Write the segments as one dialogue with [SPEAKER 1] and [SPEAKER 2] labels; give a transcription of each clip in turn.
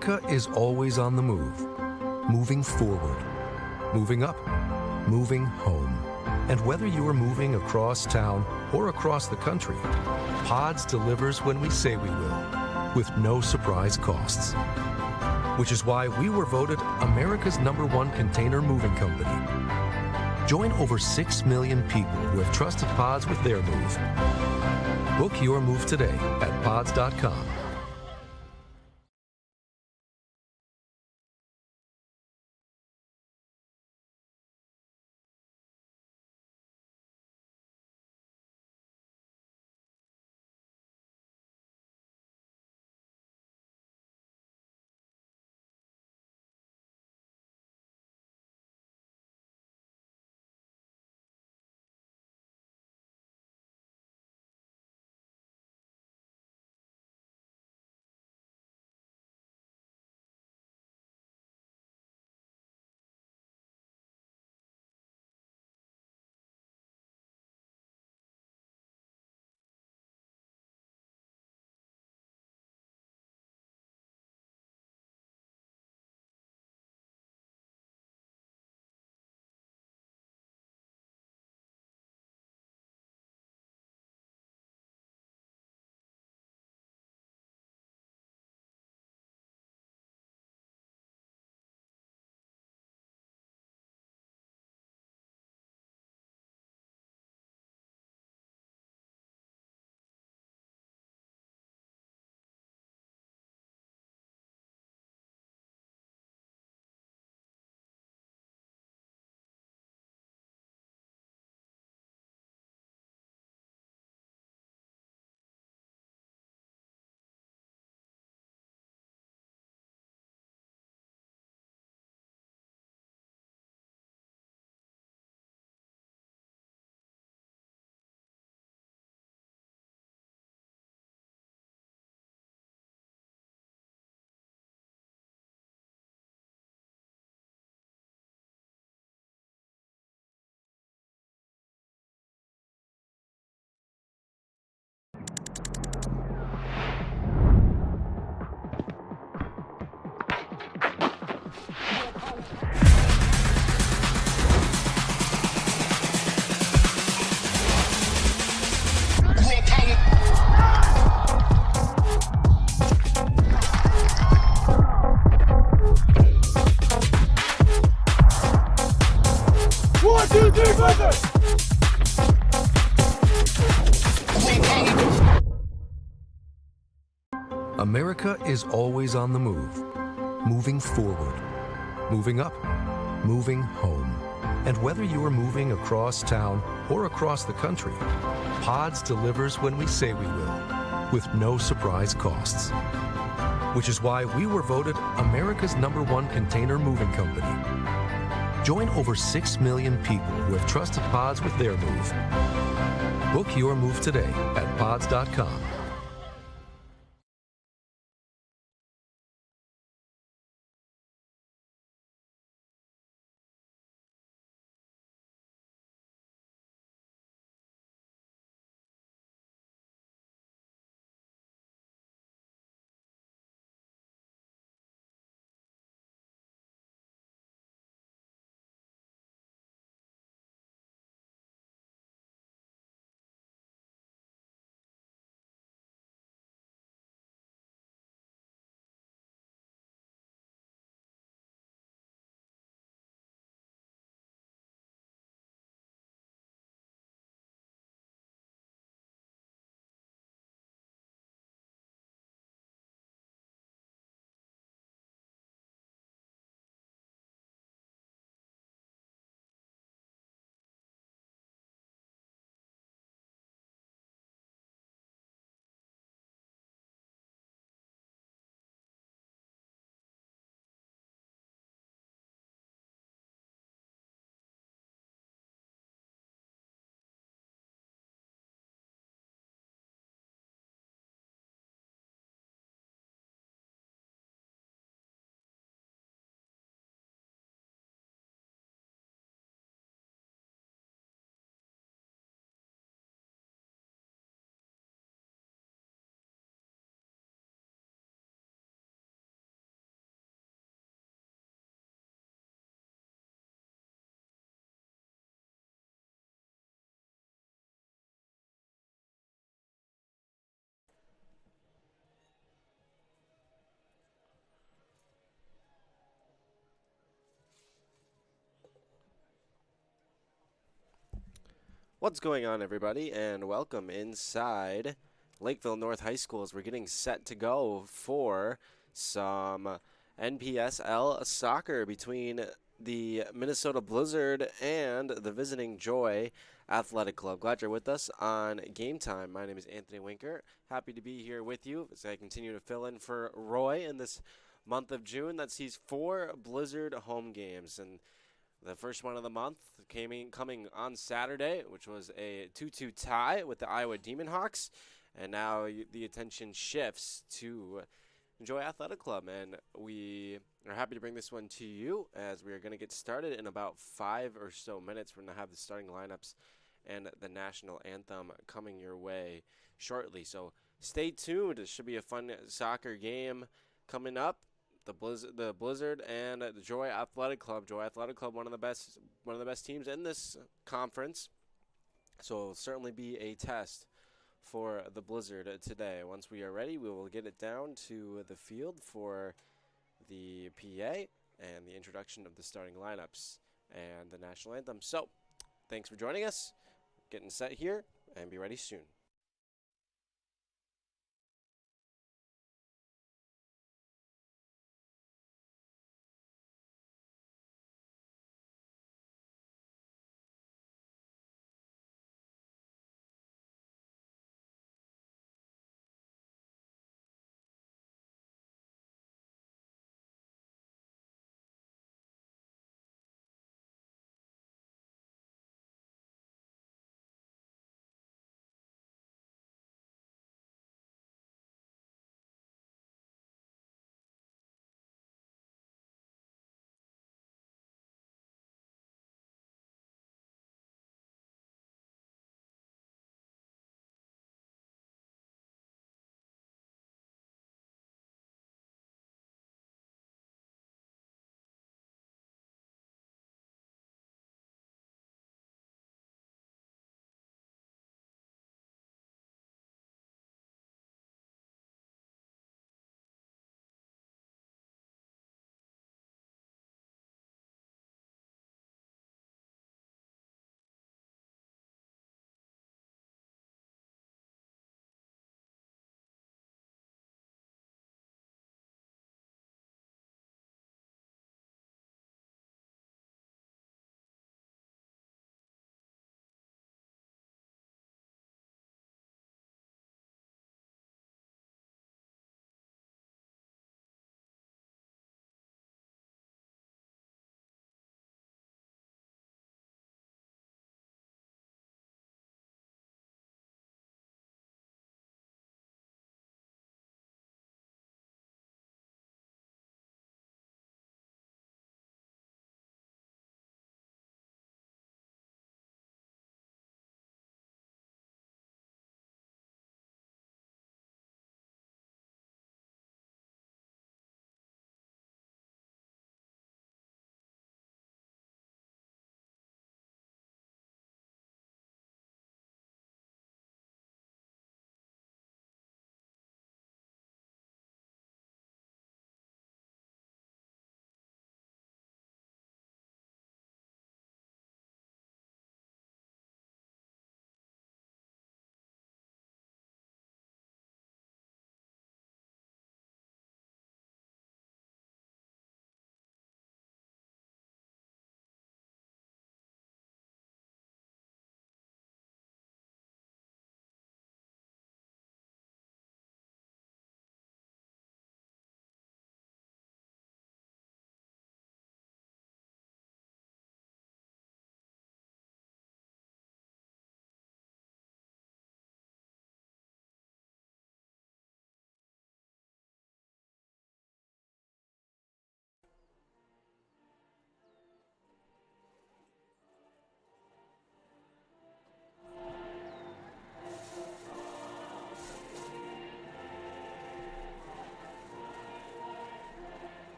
[SPEAKER 1] America is always on the move, moving forward, moving up, moving home. And whether you are moving across town or across the country, Pods delivers when we say we will, with no surprise costs. Which is why we were voted America's #1 container moving company. Join over 6 million people who have trusted Pods with their move. Book your move today at pods.com. America is always on the move, moving forward, moving up, moving home. And whether you are moving across town or across the country, Pods delivers when we say we will, with no surprise costs. Which is why we were voted America's #1 container moving company. Join over 6 million people who have trusted Pods with their move. Book your move today at pods.com.
[SPEAKER 2] What's going on, everybody, and welcome inside Lakeville North High School as we're getting set to go for some NPSL soccer between the Minnesota Blizzard and the visiting Joy Athletic Club. Glad you're with us on Game Time. My name is Anthony Winker. Happy to be here with you as I continue to fill in for Roy in this month of June that sees 4 Blizzard home games. And the first one of the month coming on Saturday, which was a 2-2 tie with the Iowa Demon Hawks. And now the attention shifts to Joy Athletic Club. And we are happy to bring this one to you as we are going to get started in about 5 or so minutes. We're going to have the starting lineups and the national anthem coming your way shortly. So stay tuned. It should be a fun soccer game coming up. The Blizzard and the Joy Athletic Club. Joy Athletic Club, one of the best teams in this conference. So it'll certainly be a test for the Blizzard today. Once we are ready, we will get it down to the field for the PA and the introduction of the starting lineups and the national anthem. So, thanks for joining us. Getting set here, and be ready soon.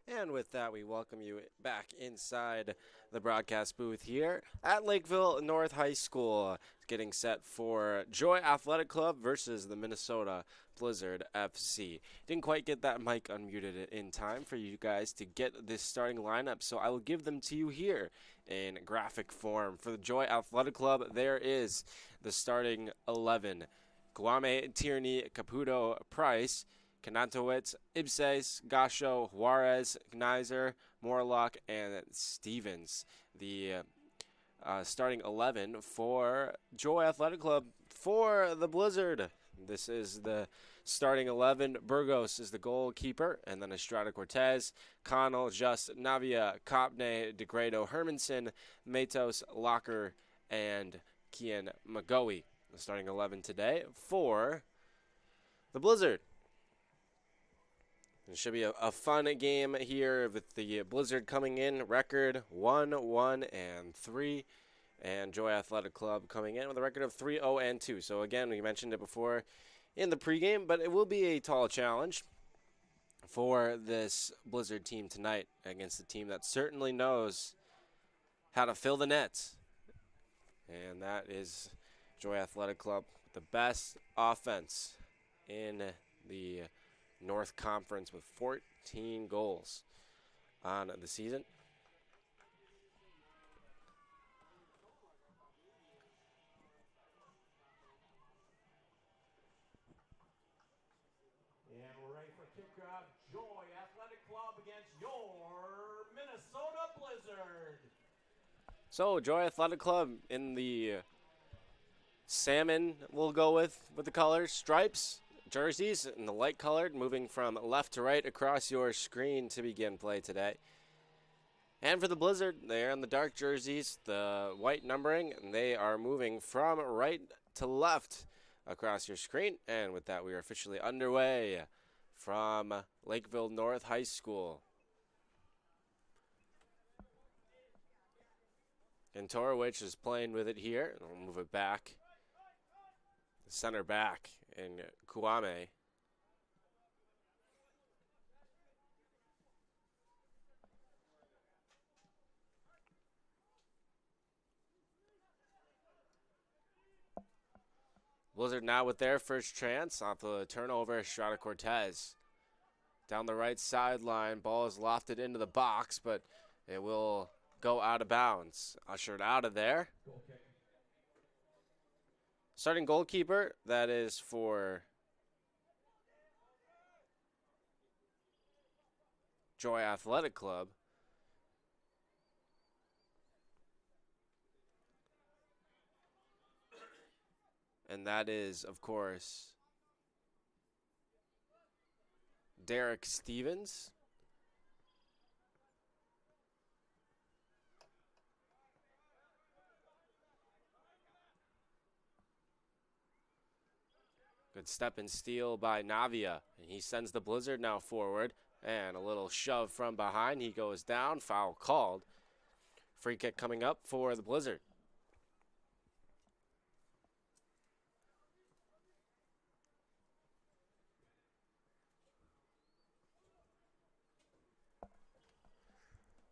[SPEAKER 2] And with that, we welcome you back inside the broadcast booth here at Lakeville North High School, getting set for Joy Athletic Club versus the Minnesota Blizzard FC. Didn't quite get that mic unmuted in time for you guys to get this starting lineup, so I will give them to you here in graphic form. For the Joy Athletic Club, there is the starting 11. Guame, Tierney, Caputo, Price, Kanatowicz, Ibses, Gasho, Juarez, Gneiser, Morlock, and Stevens. The starting 11 for Joy Athletic Club for the Blizzard. This is the starting 11. Burgos is the goalkeeper, and then Estrada Cortez, Connell, Just, Navia, Copney, DeGrado, Hermanson, Matos, Locker, and Cian McGoey. The starting 11 today for the Blizzard. It should be a fun game here with the Blizzard coming in. Record 1-1-3. And Joy Athletic Club coming in with a record of 3-0-2. So again, we mentioned it before in the pregame, but it will be a tall challenge for this Blizzard team tonight against a team that certainly knows how to fill the nets. And that is Joy Athletic Club, the best offense in the North Conference with 14 goals on the season.
[SPEAKER 3] And we're ready for kickoff. Joy Athletic Club against your Minnesota Blizzard.
[SPEAKER 2] So Joy Athletic Club in the salmon we'll go with the colors, stripes, jerseys in the light colored, moving from left to right across your screen to begin play today. And for the Blizzard, they're in the dark jerseys, the white numbering, and they are moving from right to left across your screen. And with that, we are officially underway from Lakeville North High School. And Torowich is playing with it here. And we'll move it back. Center back in Kuame. Blizzard now with their first chance off the turnover. Estrada Cortez down the right sideline. Ball is lofted into the box, but it will go out of bounds. Ushered out of there. Starting goalkeeper, that is for Joy Athletic Club. And that is, of course, Derek Stevens. Good step and steal by Navia. And he sends the Blizzard now forward. And a little shove from behind. He goes down. Foul called. Free kick coming up for the Blizzard.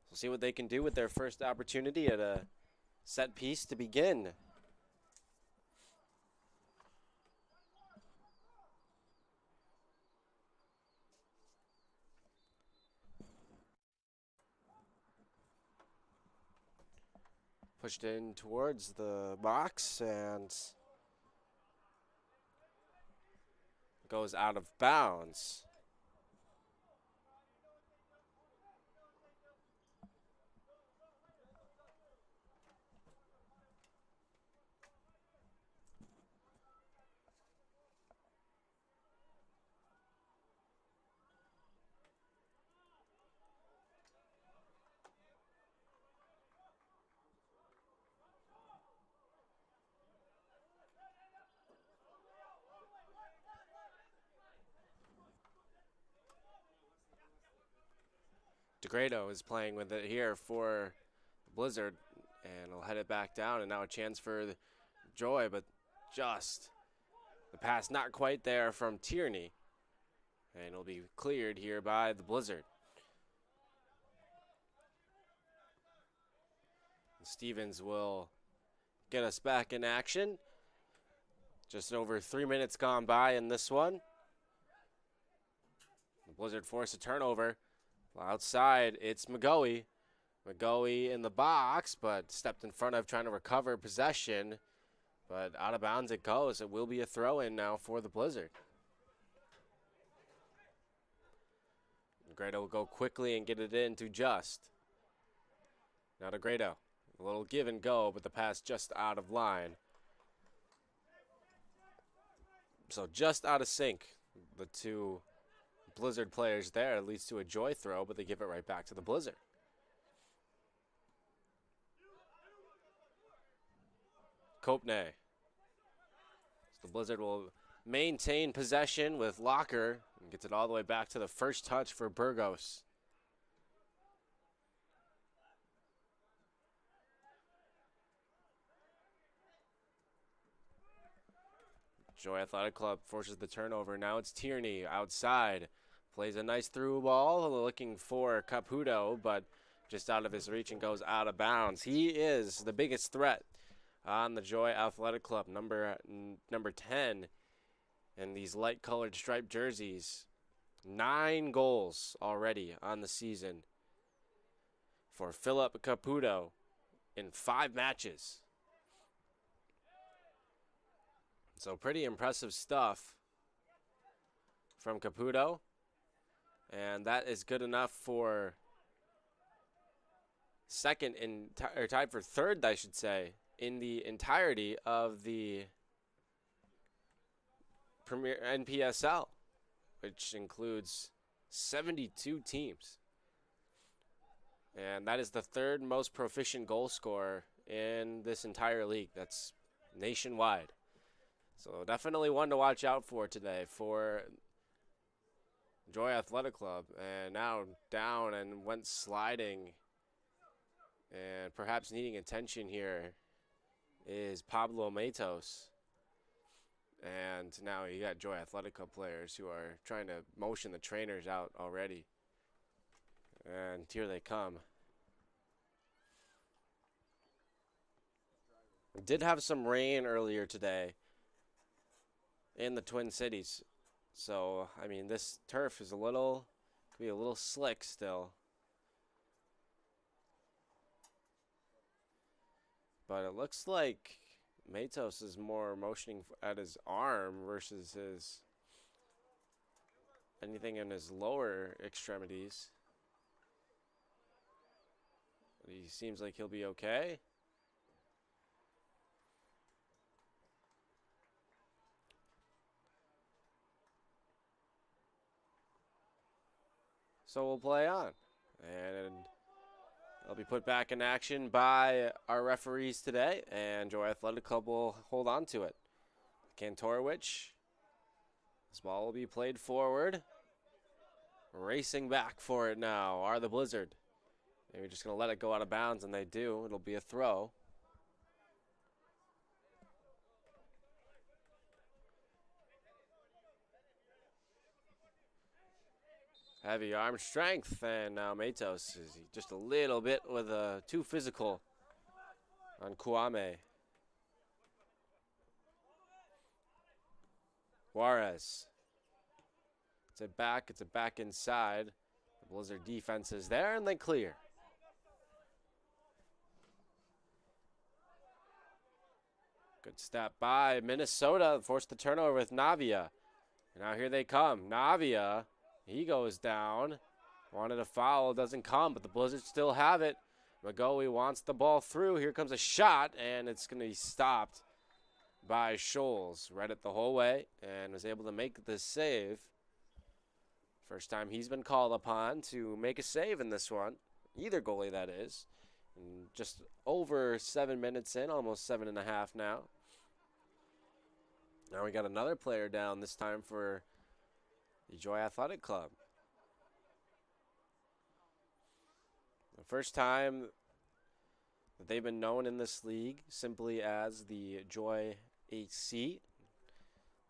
[SPEAKER 2] We'll see what they can do with their first opportunity at a set piece to begin. Pushed in towards the box and goes out of bounds. DeGrado is playing with it here for Blizzard, and he'll head it back down, and now a chance for Joy, but just the pass not quite there from Tierney, and it'll be cleared here by the Blizzard. Stevens will get us back in action. Just over 3 minutes gone by in this one. The Blizzard forced a turnover. Outside, it's McGoey. McGoey in the box, but stepped in front of trying to recover possession. But out of bounds it goes. It will be a throw-in now for the Blizzard. Grado will go quickly and get it into Just. Now to Grado. A little give and go, but the pass just out of line. So just out of sync. The two Blizzard players there. It leads to a Joy throw, but they give it right back to the Blizzard. Kopne. So the Blizzard will maintain possession with Locker and gets it all the way back to the first touch for Burgos. Joy Athletic Club forces the turnover. Now it's Tierney outside. Plays a nice through ball, looking for Caputo, but just out of his reach and goes out of bounds. He is the biggest threat on the Joy Athletic Club, number 10 in these light-colored striped jerseys. 9 goals already on the season for Philip Caputo in 5 matches. So pretty impressive stuff from Caputo. And that is good enough for second or tied for third, I should say, in the entirety of the Premier NPSL, which includes 72 teams. And that is the third most proficient goal scorer in this entire league. That's nationwide. So definitely one to watch out for today for Joy Athletic Club. And now down and went sliding and perhaps needing attention here is Pablo Matos. And now you got Joy Athletic Club players who are trying to motion the trainers out already. And here they come. Did have some rain earlier today in the Twin Cities. So, I mean, this turf is could be a little slick still. But it looks like Matos is more motioning at his arm versus anything in his lower extremities. He seems like he'll be okay. So we'll play on. And they'll be put back in action by our referees today. And Joy Athletic Club will hold on to it. Kantorowicz. This ball will be played forward. Racing back for it now are the Blizzard. They're just going to let it go out of bounds, and they do. It'll be a throw. Heavy arm strength, and now Matos is just a little bit with too physical on Kwame. Juarez. It's a back inside. The Blizzard defense is there, and they clear. Good step by Minnesota. Forced the turnover with Navia. And now here they come. Navia. He goes down. Wanted a foul. Doesn't come, but the Blizzards still have it. McGoey wants the ball through. Here comes a shot, and it's going to be stopped by Scholes. Read it the whole way and was able to make the save. First time he's been called upon to make a save in this one. Either goalie, that is. And just over 7 minutes in, almost 7.5 now. Now we got another player down, this time for the Joy Athletic Club. The first time that they've been known in this league simply as the Joy AC.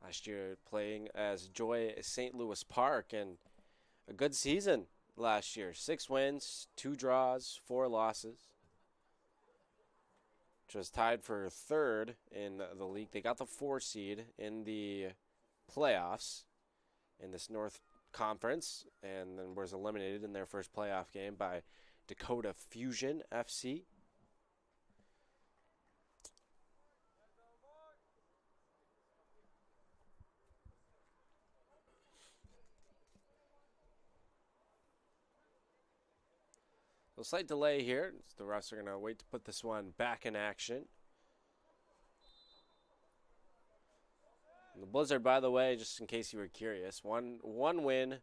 [SPEAKER 2] Last year playing as Joy St. Louis Park, and a good season last year. 6 wins, 2 draws, 4 losses. which was tied for third in the league. They got the 4 seed in the playoffs in this North Conference, and then was eliminated in their first playoff game by Dakota Fusion FC. So slight delay here. The refs are going to wait to put this one back in action. And the Blizzard, by the way, just in case you were curious, one win,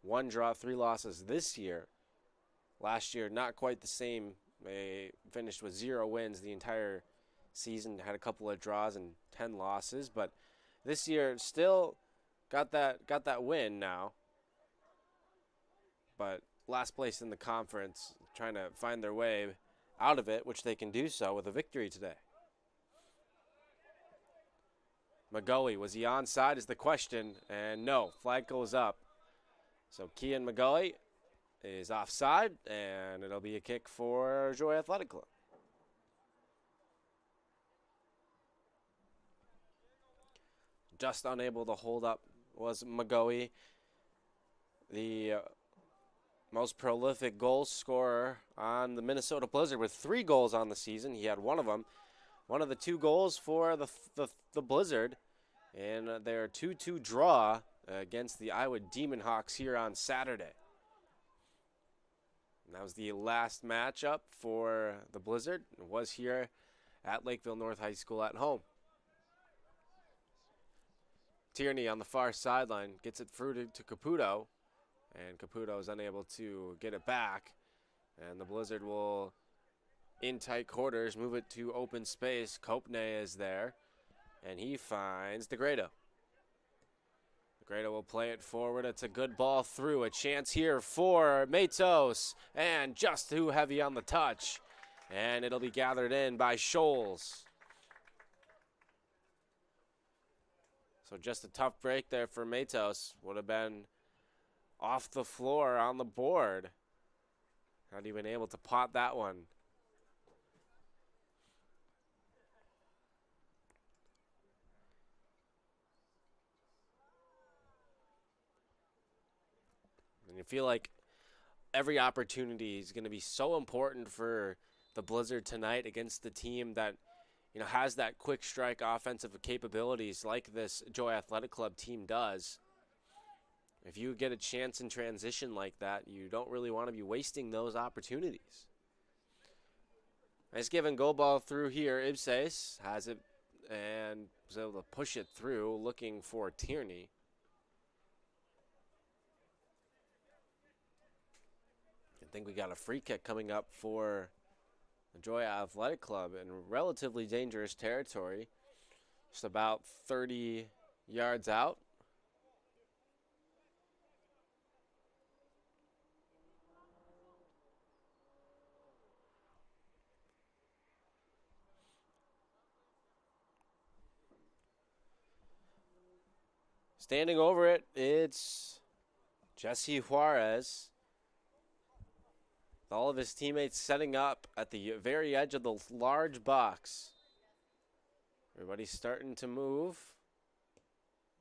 [SPEAKER 2] 1 draw, 3 losses this year. Last year, not quite the same. They finished with 0 wins the entire season, had a couple of draws and 10 losses, but this year still got that win now. But last place in the conference, trying to find their way out of it, which they can do so with a victory today. McGoey, was he onside is the question, and no, flag goes up. So Cian McGoey is offside, and it'll be a kick for Joy Athletic Club. Just unable to hold up was McGoey, the most prolific goal scorer on the Minnesota Blizzard with 3 goals on the season. He had one of them. One of the 2 goals for the Blizzard in their 2-2 draw against the Iowa Demon Hawks here on Saturday. And that was the last matchup for the Blizzard. It was here at Lakeville North High School at home. Tierney on the far sideline gets it through to Caputo, and Caputo is unable to get it back. And the Blizzard will, in tight quarters, move it to open space. Kopne is there, and he finds DeGredo. DeGredo will play it forward. It's a good ball through. A chance here for Matos, and just too heavy on the touch. And it'll be gathered in by Scholes. So just a tough break there for Matos. Would have been off the floor on the board. Not even able to pot that one. And you feel like every opportunity is going to be so important for the Blizzard tonight against the team that, you know, has that quick strike offensive capabilities like this Joy Athletic Club team does. If you get a chance in transition like that, you don't really want to be wasting those opportunities. Nice give and go ball through here. Ibses has it and was able to push it through, looking for Tierney. I think we got a free kick coming up for the Joy Athletic Club in relatively dangerous territory, just about 30 yards out. Standing over it, it's Jesse Juarez. All of his teammates setting up at the very edge of the large box. Everybody's starting to move.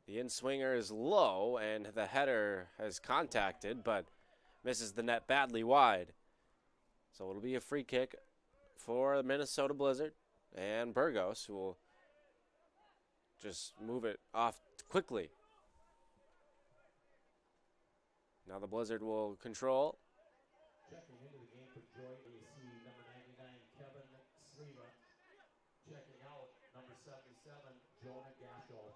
[SPEAKER 2] The in-swinger is low, and the header has contacted, but misses the net badly wide. So it'll be a free kick for the Minnesota Blizzard, and Burgos, who will just move it off quickly. Now the Blizzard will control.
[SPEAKER 3] Checking into the game for Joy AC, number 99, Kevin Sriva. Checking out, number 77, Jonah Gasho.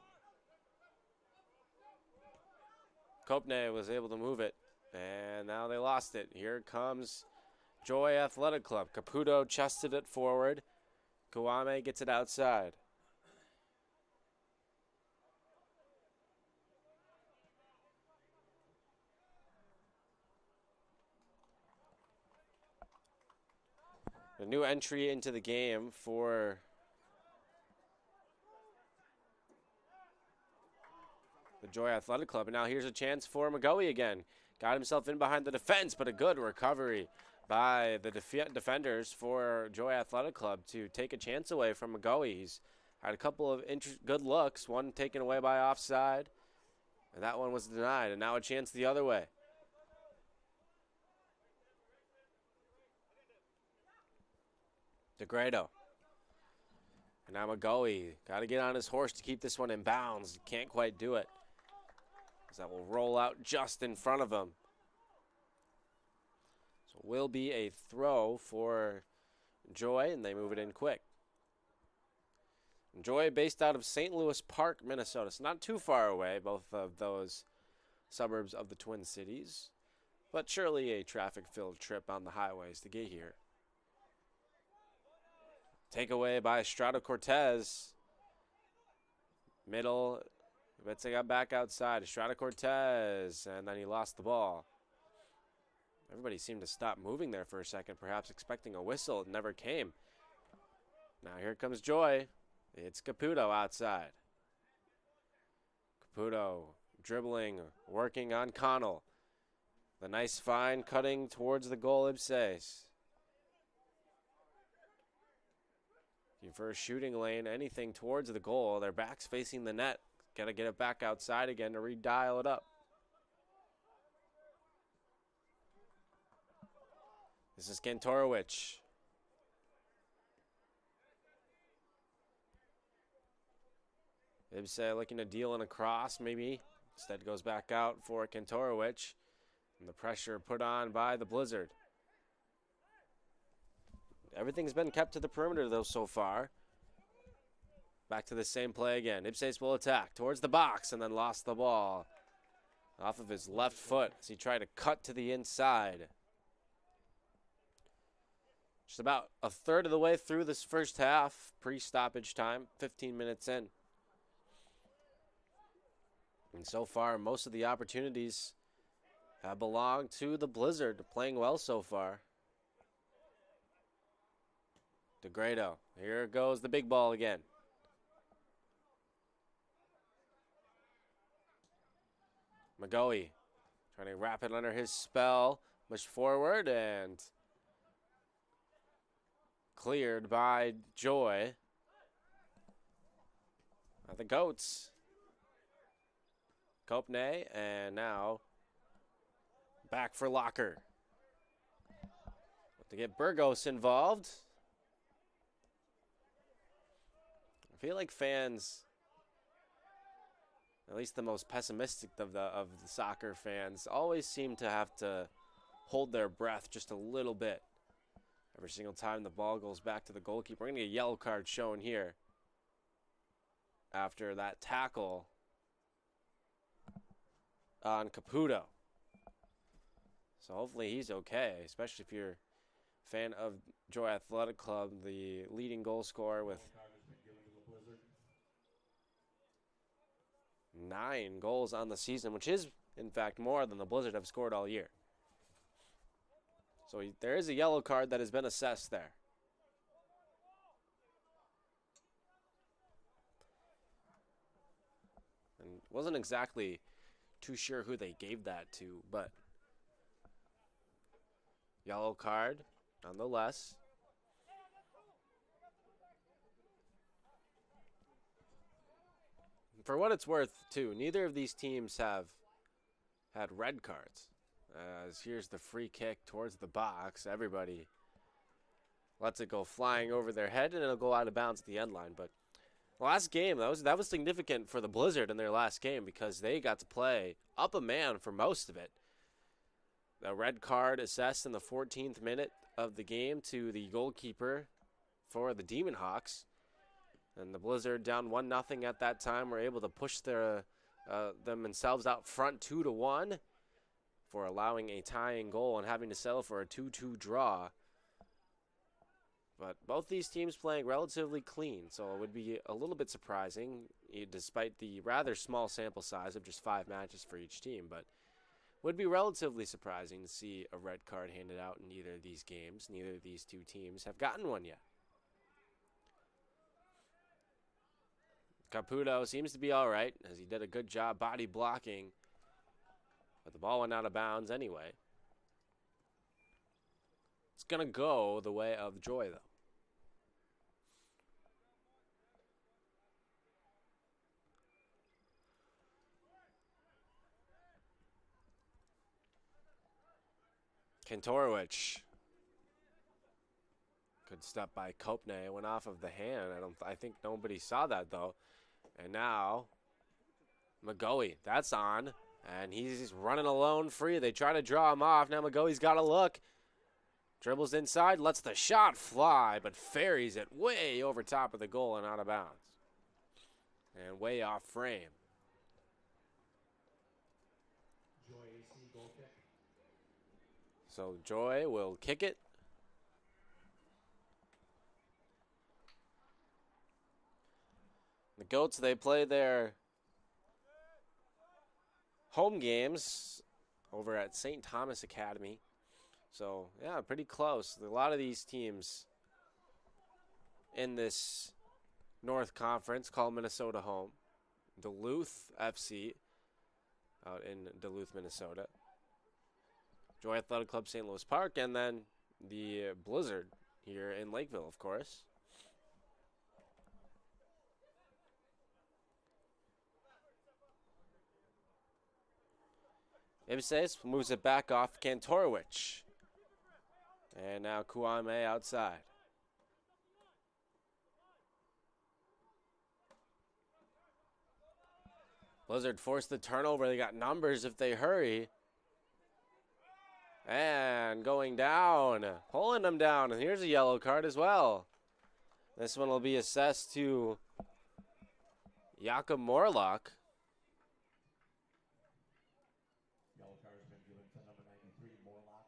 [SPEAKER 2] Kopne was able to move it, and now they lost it. Here comes Joy Athletic Club. Caputo chested it forward. Kawame gets it outside. A new entry into the game for the Joy Athletic Club. And now here's a chance for McGoey again. Got himself in behind the defense, but a good recovery by the defenders for Joy Athletic Club to take a chance away from McGoey. He's had a couple of good looks, one taken away by offside, and that one was denied, and now a chance the other way. DeGrado. And now McGoey, got to get on his horse to keep this one in bounds. Can't quite do it, as that will roll out just in front of him. So it will be a throw for Joy, and they move it in quick. Joy based out of St. Louis Park, Minnesota. It's not too far away, both of those suburbs of the Twin Cities, but surely a traffic-filled trip on the highways to get here. Takeaway by Estrada Cortez. Middle. Betsa got back outside. Estrada Cortez. And then he lost the ball. Everybody seemed to stop moving there for a second, perhaps expecting a whistle. It never came. Now here comes Joy. It's Caputo outside. Caputo dribbling, working on Connell. The nice fine cutting towards the goal, Ibses. For a shooting lane, anything towards the goal. Their backs facing the net. Got to get it back outside again to redial it up. This is Kantorowicz. Ibse looking to deal in a cross, maybe. Instead goes back out for Kantorowicz. And the pressure put on by the Blizzard. Everything's been kept to the perimeter, though, so far. Back to the same play again. Ibses will attack towards the box and then lost the ball off of his left foot as he tried to cut to the inside. Just about a third of the way through this first half, pre-stoppage time, 15 minutes in. And so far, most of the opportunities have belonged to the Blizzard, playing well so far. DeGrado. Here goes the big ball again. McGoey trying to wrap it under his spell. Push forward and cleared by Joy. The Goats. Kopne, and now back for Locker. To get Burgos involved. I feel like fans, at least the most pessimistic of the soccer fans, always seem to have to hold their breath just a little bit every single time the ball goes back to the goalkeeper. We're going to get a yellow card shown here after that tackle on Caputo. So hopefully he's okay, especially if you're a fan of Joy Athletic Club, the leading goal scorer with 9 goals on the season, which is, in fact, more than the Blizzard have scored all year. So there is a yellow card that has been assessed there. And wasn't exactly too sure who they gave that to, but yellow card nonetheless. For what it's worth, too, neither of these teams have had red cards. As here's the free kick towards the box. Everybody lets it go flying over their head, and it'll go out of bounds at the end line. But last game, that was significant for the Blizzard in their last game because they got to play up a man for most of it. A red card assessed in the 14th minute of the game to the goalkeeper for the Demon Hawks. And the Blizzard, down 1-0 at that time, were able to push themselves out front 2-1 for allowing a tying goal and having to settle for a 2-2 draw. But both these teams playing relatively clean, so it would be a little bit surprising, despite the rather small sample size of just 5 matches for each team. But would be relatively surprising to see a red card handed out in either of these games. Neither of these two teams have gotten one yet. Caputo seems to be all right, as he did a good job body blocking, but the ball went out of bounds anyway. It's going to go the way of Joy, though. Kantorowicz. Good step by Kopne. Went off of the hand. I think nobody saw that, though. And now McGoey. That's on. And he's running alone free. They try to draw him off. Now McGoey's got a look. Dribbles inside. Lets the shot fly. But ferries it way over top of the goal and out of bounds. And way off frame.
[SPEAKER 3] Joy AC goal kick.
[SPEAKER 2] So Joy will kick it. The Goats, they play their home games over at St. Thomas Academy. So, yeah, pretty close. A lot of these teams in this North Conference call Minnesota home. Duluth FC out in Duluth, Minnesota. Joy Athletic Club St. Louis Park, and then the Blizzard here in Lakeville, of course. Ibses moves it back off Kantorowicz. And now Kwame outside. Blizzard forced the turnover. They got numbers if they hurry. And going down. Pulling them down. And here's a yellow card as well. This one will be assessed to Jakob Morlock.
[SPEAKER 3] Yellow card has been given to number 93, Morlock.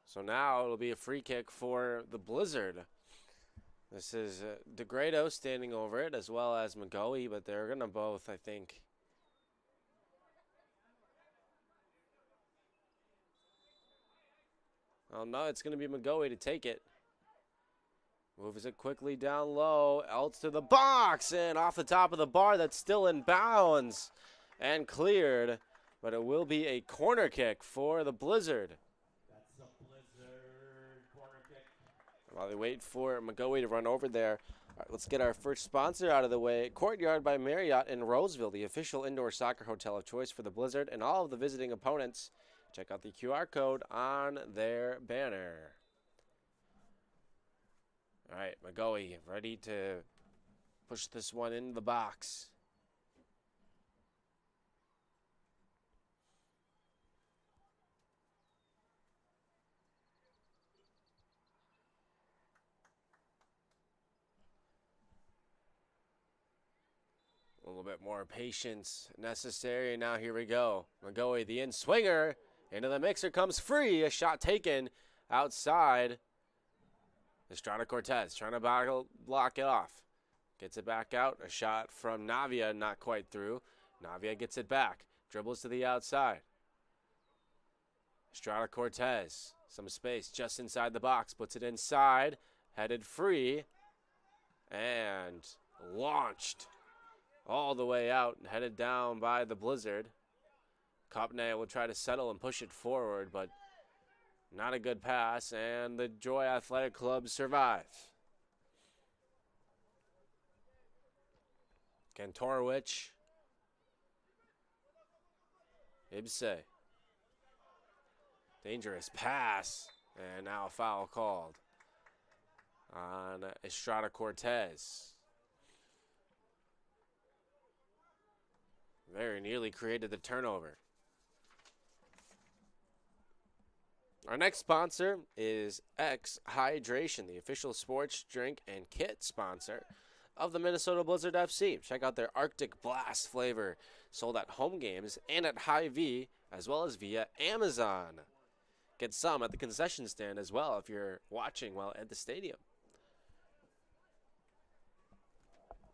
[SPEAKER 2] So now it'll be a free kick for the Blizzard. This is DeGrado standing over it, as well as McGoey, but they're going to both, I think. Oh, no, it's going to be McGoey to take it. Moves it quickly down low. Else to the box, and off the top of the bar. That's still in bounds and cleared, but it will be a corner kick for the Blizzard. While they wait for McGoey to run over there, all right, let's get our first sponsor out of the way. Courtyard by Marriott in Roseville, the official indoor soccer hotel of choice for the Blizzard and all of the visiting opponents. Check out the QR code on their banner. All right, McGoey ready to push this one into the box. A little bit more patience necessary. Now here we go. McGoey, the in-swinger. Into the mixer comes free. A shot taken outside. Estrada Cortez trying to block it off. Gets it back out. A shot from Navia, not quite through. Navia gets it back. Dribbles to the outside. Estrada Cortez. Some space just inside the box. Puts it inside. Headed free. And launched all the way out and headed down by the Blizzard. Kopne will try to settle and push it forward, but not a good pass, and the Joy Athletic Club survive. Kantorowicz. Ibse. Dangerous pass, and now a foul called on Estrada Cortez. Very nearly created the turnover. Our next sponsor is X Hydration, the official sports drink and kit sponsor of the Minnesota Blizzard FC. Check out their Arctic Blast flavor, sold at home games and at Hy-Vee, as well as via Amazon. Get some at the concession stand as well if you're watching while at the stadium.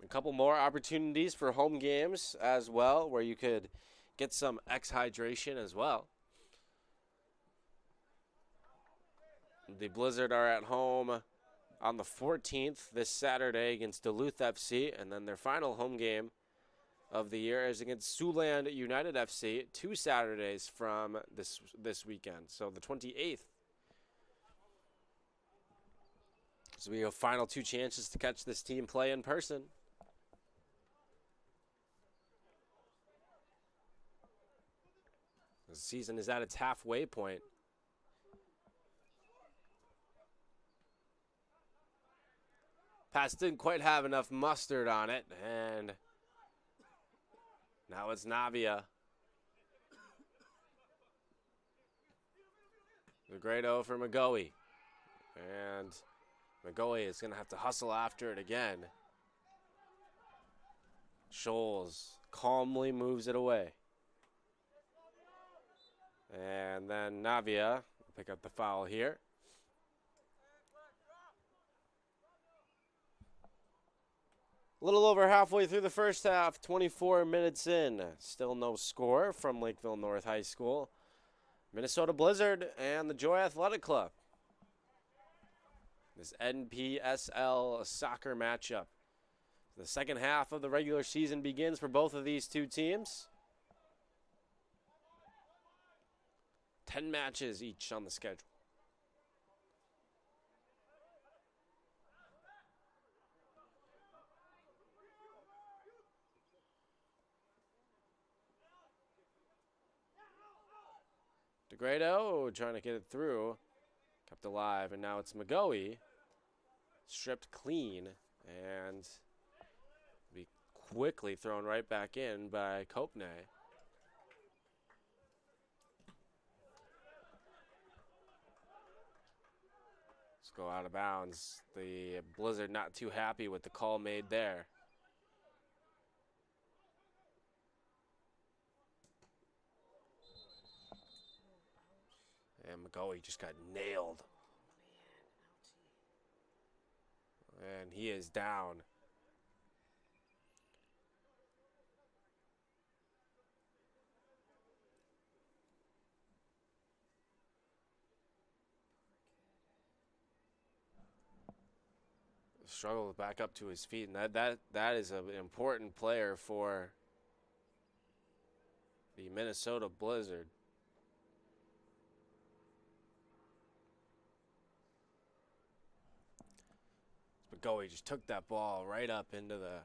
[SPEAKER 2] A couple more opportunities for home games as well, where you could get some X Hydration as well. The Blizzard are at home on the 14th this Saturday against Duluth FC, and then their final home game of the year is against Siouxland United FC 2 Saturdays from this weekend. So the 28th. So we have final 2 chances to catch this team play in person. The season is at its halfway point. Pass didn't quite have enough mustard on it, and now it's Navia. The great O for McGoey. And McGoey is going to have to hustle after it again. Scholes calmly moves it away. And then Navia will pick up the foul here. A little over halfway through the first half, 24 minutes in. Still no score from Lakeville North High School. Minnesota Blizzard and the Joy Athletic Club. This NPSL soccer matchup. The second half of the regular season begins for both of these two teams. 10 matches each on the schedule. DeGrado trying to get it through. Kept alive, and now it's McGoey. Stripped clean, and be quickly thrown right back in by Kopne. Let's go out of bounds. The Blizzard not too happy with the call made there. And McGoey just got nailed. And he is down. Struggled back up to his feet, and that is an important player for the Minnesota Blizzard. McGoey just took that ball right up into the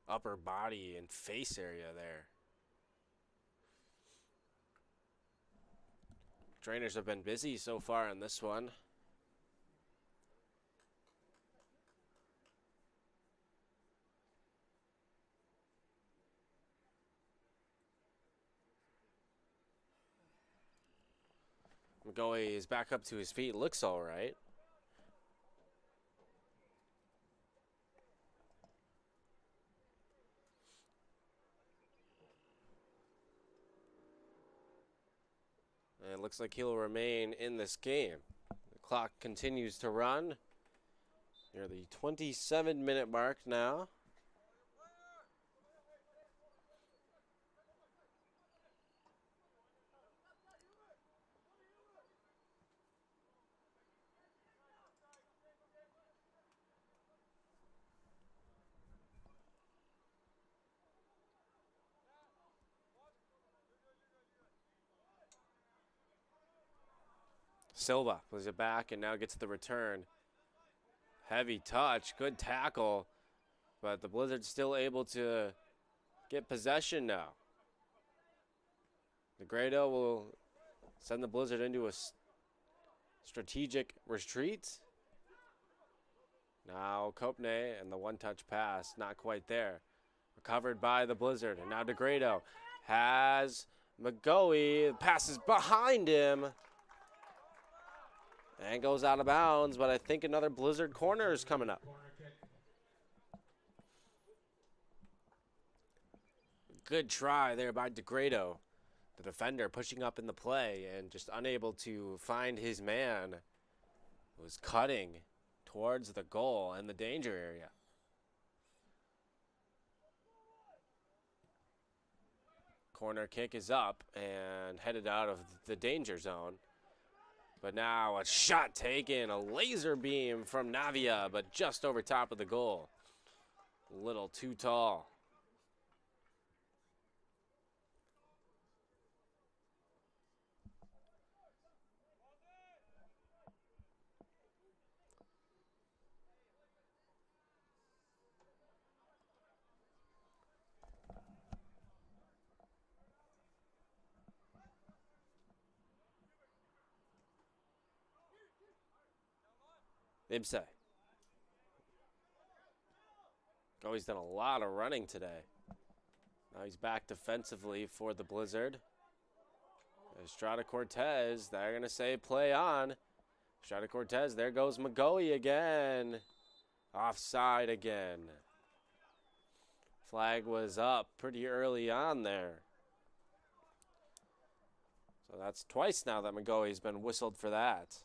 [SPEAKER 2] upper body and face area there. Trainers have been busy so far in this one. McGoey is back up to his feet. Looks all right. And it looks like he'll remain in this game. The clock continues to run. Near the 27-minute mark now. Silva plays it back and now gets the return. Heavy touch, good tackle, but the Blizzard's still able to get possession now. The Grado will send the Blizzard into a strategic retreat. Now Kopne and the one-touch pass, not quite there. Recovered by the Blizzard, and now DeGrado has McGoey, passes behind him. And goes out of bounds, but I think another Blizzard corner is coming up. Good try there by DeGrado. The defender pushing up in the play and just unable to find his man. Was cutting towards the goal and the danger area. Corner kick is up and headed out of the danger zone. But now a shot taken, a laser beam from Navia, but just over top of the goal. A little too tall. Ibse. Oh, he's done a lot of running today. Now he's back defensively for the Blizzard. Estrada Cortez, they're going to say play on. Estrada Cortez, there goes McGoey again. Offside again. Flag was up pretty early on there. So that's twice now that McGoey's been whistled for that.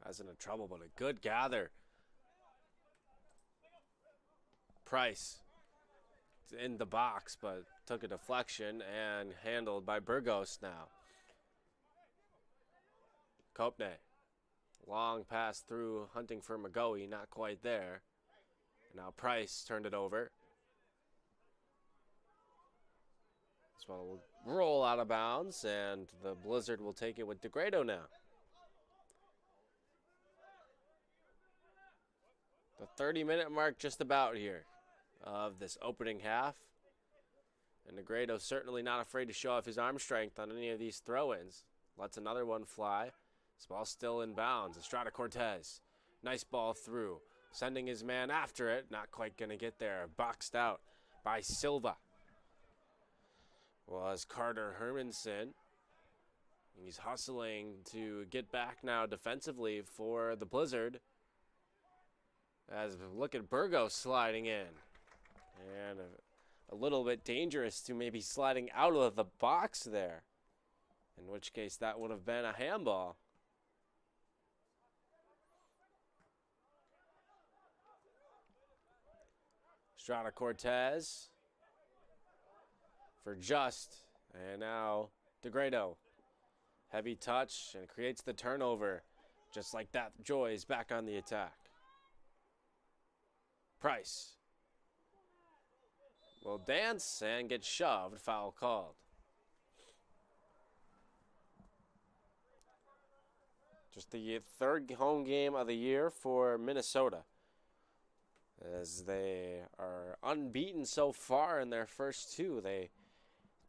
[SPEAKER 2] Hasn't had trouble, but a good gather. Price in the box, but took a deflection and handled by Burgos now. Kopne. Long pass through, hunting for McGoey, not quite there. And now Price turned it over. This one will roll out of bounds, and the Blizzard will take it with DeGrado now. The 30-minute mark just about here of this opening half. And Negredo certainly not afraid to show off his arm strength on any of these throw-ins. Lets another one fly. This ball's still in bounds. Estrada Cortez. Nice ball through. Sending his man after it. Not quite going to get there. Boxed out by Silva. Was Carter Hermanson. He's hustling to get back now defensively for the Blizzard. As look at Burgos sliding in. And a little bit dangerous to maybe sliding out of the box there. In which case that would have been a handball. Estrada Cortez for Just. And now DeGrado. Heavy touch and creates the turnover. Just like that, Joy is back on the attack. Price will dance and get shoved. Foul called. Just the third home game of the year for Minnesota, as they are unbeaten so far in their first two. They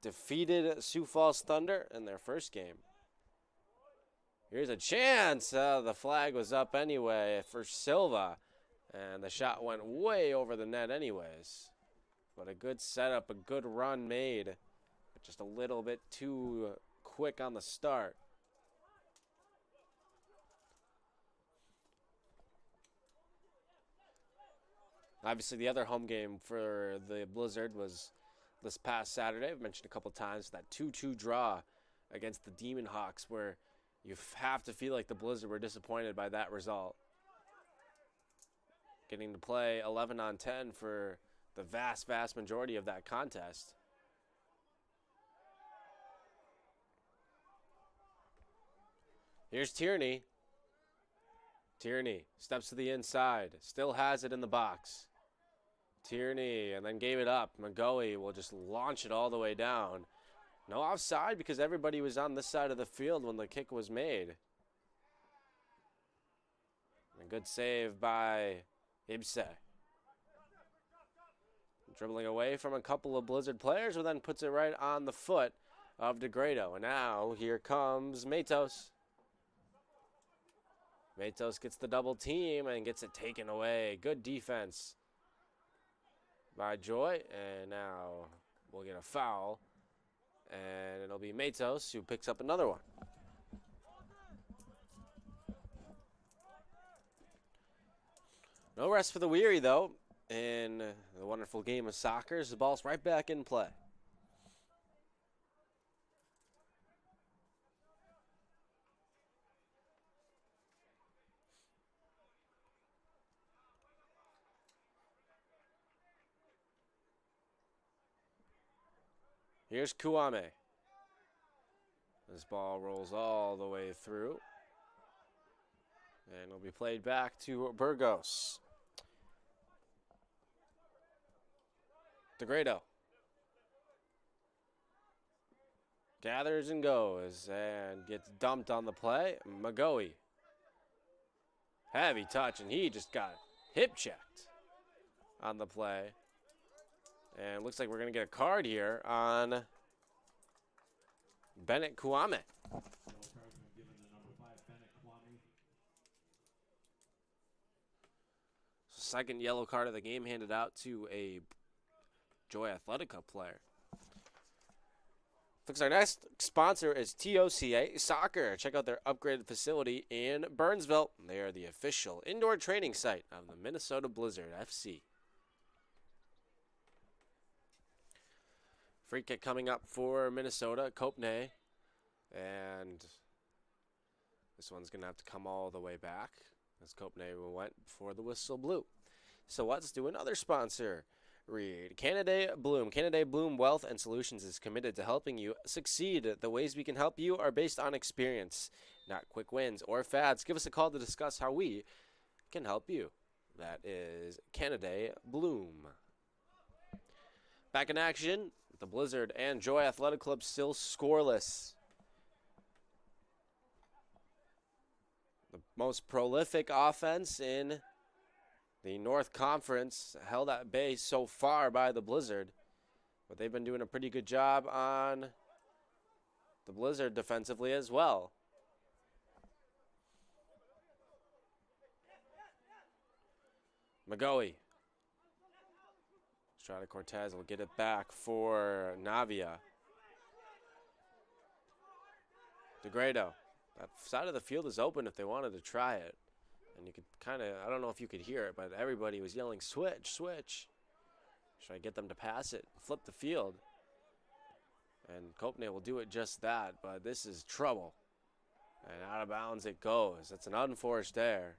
[SPEAKER 2] defeated Sioux Falls Thunder in their first game. Here's a chance. The flag was up anyway for Silva. And the shot went way over the net anyways. But a good setup, a good run made. But just a little bit too quick on the start. Obviously, the other home game for the Blizzard was this past Saturday. I've mentioned a couple times that 2-2 draw against the Demon Hawks, where you have to feel like the Blizzard were disappointed by that result. Getting to play 11 on 10 for the vast majority of that contest. Here's Tierney. Tierney steps to the inside. Still has it in the box. Tierney, and then gave it up. McGoey will just launch it all the way down. No offside because everybody was on this side of the field when the kick was made. A good save by Ibse. Dribbling away from a couple of Blizzard players, who then puts it right on the foot of DeGrado. And now here comes Matos. Matos gets the double team and gets it taken away. Good defense by Joy. And now we'll get a foul. And it'll be Matos who picks up another one. No rest for the weary, though. in the wonderful game of soccer. The ball's right back in play. Here's Kwame. This ball rolls all the way through. And it'll be played back to Burgos. DeGrado. Gathers and goes and gets dumped on the play. McGoey. Heavy touch, and he just got hip checked on the play. And looks like we're going to get a card here on Bennett Kwame. Second yellow card of the game handed out to a Joy Athletica player. Looks like our next sponsor is TOCA Soccer. Check out their upgraded facility in Burnsville. They are the official indoor training site of the Minnesota Blizzard FC. Free kick coming up for Minnesota, Kopne. And this one's going to have to come all the way back as Kopne went before the whistle blew. So let's do another sponsor read. Canada Bloom. Canada Bloom Wealth and Solutions is committed to helping you succeed. The ways we can help you are based on experience, not quick wins or fads. Give us a call to discuss how we can help you. That is Canada Bloom. Back in action. The Blizzard and Joy Athletic Club still scoreless. The most prolific offense in the North Conference, held at bay so far by the Blizzard. But they've been doing a pretty good job on the Blizzard defensively as well. McGoey. Strada Cortez will get it back for Navia. DeGrado. That side of the field is open if they wanted to try it. And you could kind of, I don't know if you could hear it, but everybody was yelling, switch, switch. Try to get them to pass it, flip the field. And Kopne will do it just that, but this is trouble. And out of bounds it goes. That's an unforced error.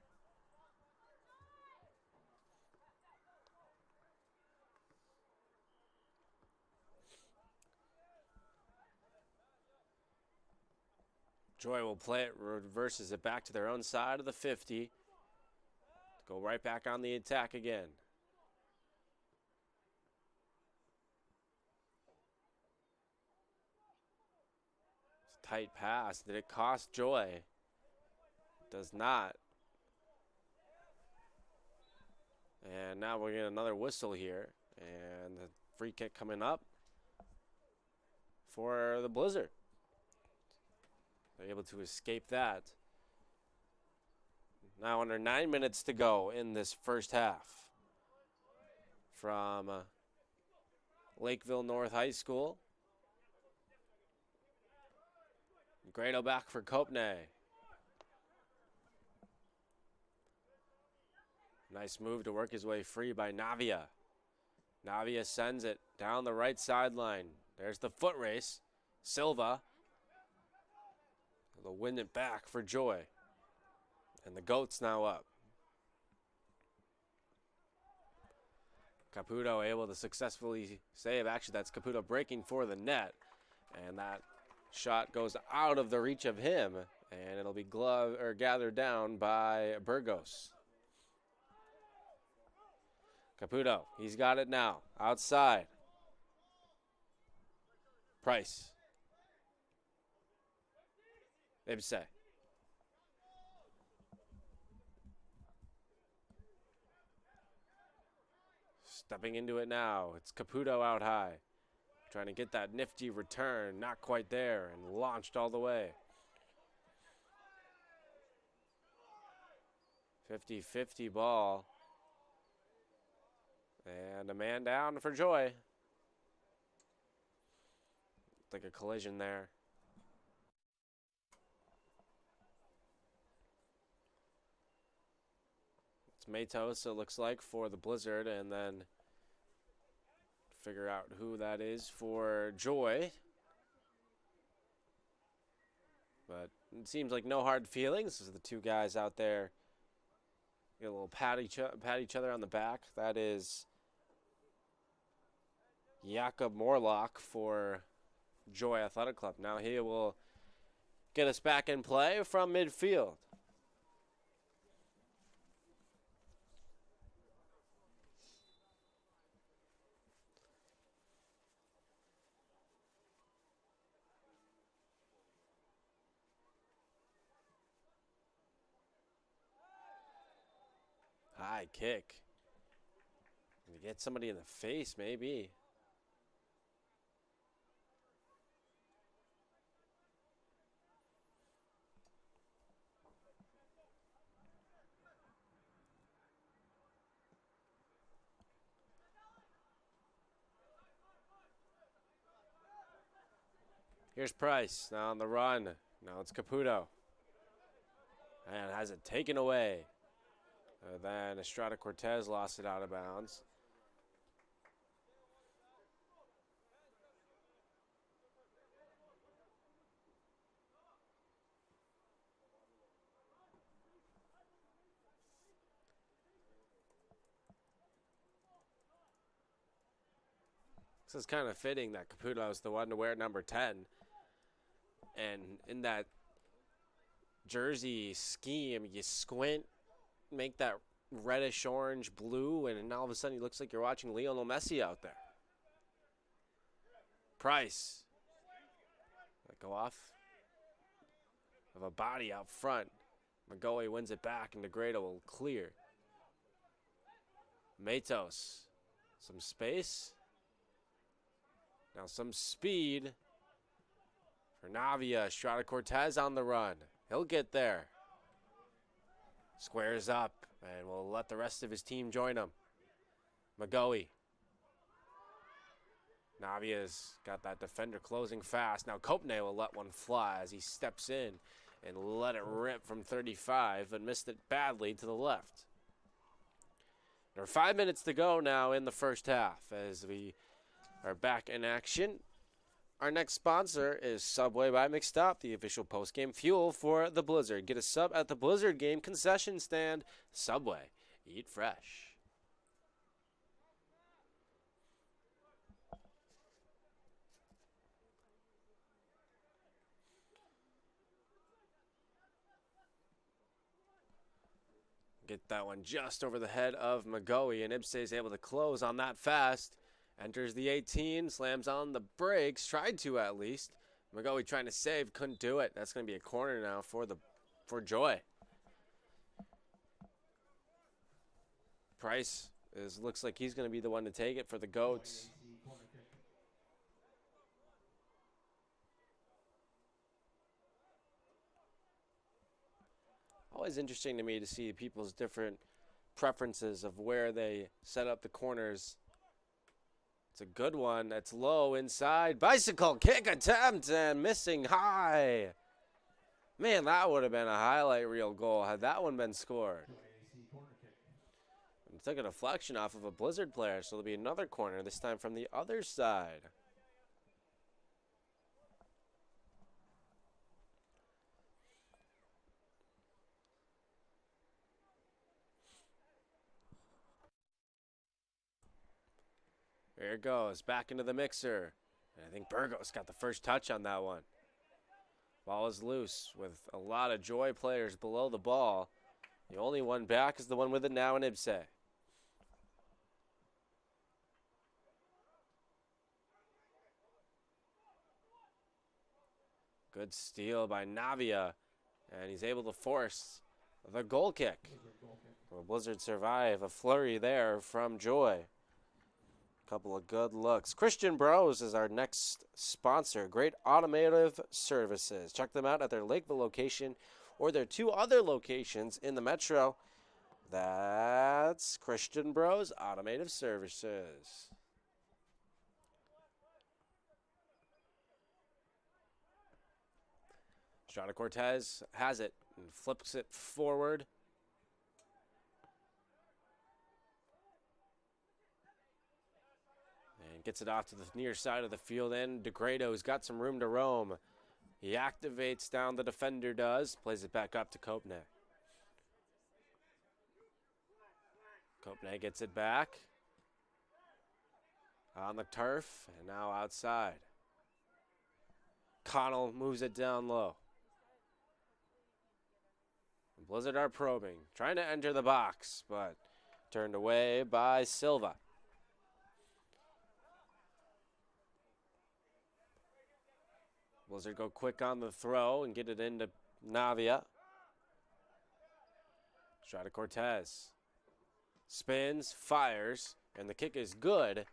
[SPEAKER 2] Joy will play it, reverses it back to their own side of the 50. Go right back on the attack again. It's a tight pass. Did it cost Joy? Does not. And now we're getting another whistle here. And the free kick coming up for the Blizzard. They're able to escape that. Now under 9 minutes to go in this first half. From Lakeville North High School. Grado back for Kopne. Nice move to work his way free by Navia. Navia sends it down the right sideline. There's the foot race. Silva. They'll win it back for Joy. And the Goats now up. Caputo able to successfully save. Actually, that's Caputo breaking for the net. And that shot goes out of the reach of him. And it'll be gathered down by Burgos. Caputo, he's got it now. Outside. Price. Ibse. Stepping into it now. It's Caputo out high. Trying to get that nifty return. Not quite there. And launched all the way. 50-50 ball. And a man down for Joy. Like a collision there. It's Matos, it looks like, for the Blizzard, and then figure out who that is for Joy. But it seems like no hard feelings. This is the two guys out there. Get a little pat each other on the back. That is Jakob Morlock for Joy Athletic Club. Now he will get us back in play from midfield. High kick. Gonna get somebody in the face, maybe. Here's Price, now on the run. Now it's Caputo. And has it taken away. Then Estrada Cortez lost it out of bounds. This is kind of fitting that Caputo is the one to wear number 10. And in that jersey scheme, you squint, make that reddish orange blue, and all of a sudden it looks like you're watching Lionel Messi out there. Price. Let go off of a body out front. McGoey wins it back, and Negredo will clear. Matos. Some space. Now some speed for Navia. Estrada Cortez on the run. He'll get there. Squares up, and will let the rest of his team join him. McGoey. Navia's got that defender closing fast. Now Kopne will let one fly as he steps in and let it rip from 35, but missed it badly to the left. There are 5 minutes to go now in the first half as we are back in action. Our next sponsor is Subway by McStop, the official post-game fuel for the Blizzard. Get a sub at the Blizzard game concession stand. Subway. Eat fresh. Get that one just over the head of McGoey, and Ibse is able to close on that fast. Enters the 18, slams on the brakes, tried to at least. McGoey trying to save, couldn't do it. That's going to be a corner now for Joy. Price looks like he's going to be the one to take it for the Goats. Always interesting to me to see people's different preferences of where they set up the corners. It's a good one. That's low inside. Bicycle kick attempt and missing high. Man, that would have been a highlight reel goal had that one been scored. And took a deflection off of a Blizzard player, so there'll be another corner, this time from the other side. There it goes, back into the mixer. And I think Burgos got the first touch on that one. Ball is loose with a lot of Joy players below the ball. The only one back is the one with it now in Ibse. Good steal by Navia. And he's able to force the goal kick. Will Blizzard survive a flurry there from Joy? Couple of good looks. Christian Bros is our next sponsor. Great automotive services. Check them out at their Lakeville location or their two other locations in the metro. That's Christian Bros Automotive Services. Estrada Cortez has it and flips it forward. And gets it off to the near side of the field, and DeGrado's got some room to roam. He activates down, the defender does. Plays it back up to Kopne. Kopne gets it back. On the turf, and now outside. Connell moves it down low. Blizzard are probing, trying to enter the box, but turned away by Silva. Blizzard go quick on the throw and get it into Navia. Try to Cortez. Spins, fires, and the kick is good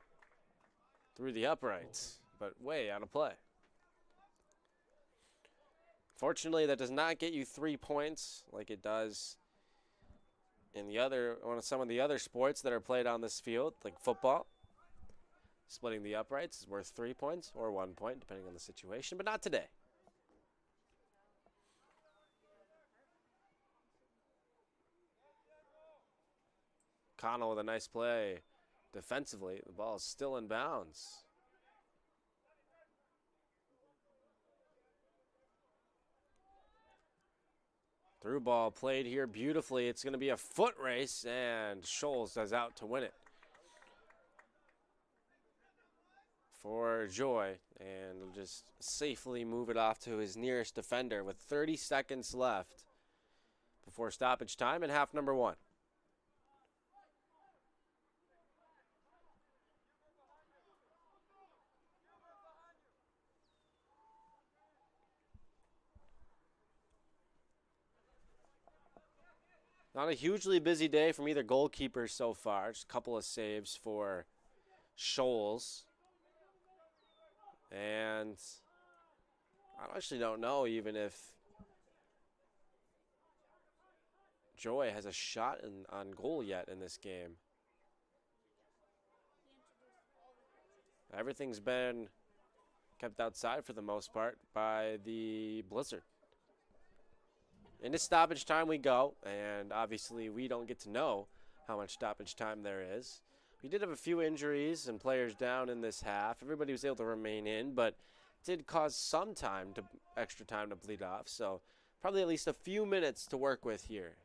[SPEAKER 2] through the uprights, but way out of play. Fortunately, that does not get you 3 points like it does in some of the other sports that are played on this field, like football. Splitting the uprights is worth 3 points or 1 point, depending on the situation, but not today. Connell with a nice play defensively. The ball is still in bounds. Through ball played here beautifully. It's going to be a foot race, and Scholes is out to win it for Joy, and will just safely move it off to his nearest defender with 30 seconds left before stoppage time in half number 1. Not a hugely busy day from either goalkeeper so far. Just a couple of saves for Scholes. And I actually don't know even if Joy has a shot on goal yet in this game. Everything's been kept outside for the most part by the Blizzard. Into stoppage time we go, and obviously we don't get to know how much stoppage time there is. We did have a few injuries and players down in this half. Everybody was able to remain in, but did cause some extra time to bleed off, so probably at least a few minutes to work with here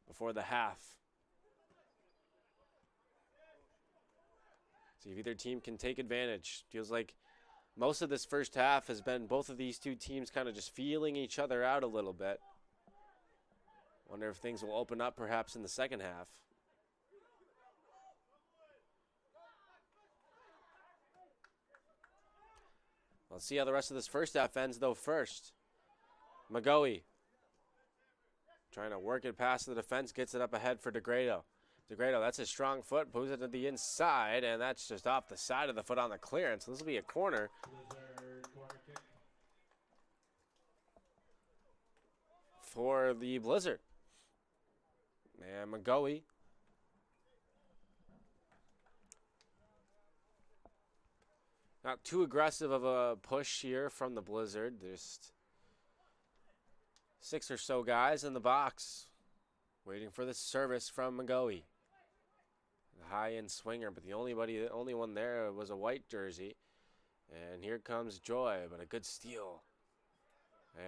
[SPEAKER 2] before the half. See if either team can take advantage. Feels like most of this first half has been both of these two teams kind of just feeling each other out a little bit. Wonder if things will open up perhaps in the second half. Let's see how the rest of this first half ends, though, first. McGoey trying to work it past the defense, gets it up ahead for DeGrado. DeGrado, that's his strong foot, moves it to the inside, and that's just off the side of the foot on the clearance. This will be a corner. For the Blizzard. And McGoey. Not too aggressive of a push here from the Blizzard. There's 6 or so guys in the box waiting for the service from McGoey. The high-end swinger, but the only one there was a white jersey. And here comes Joy, but a good steal.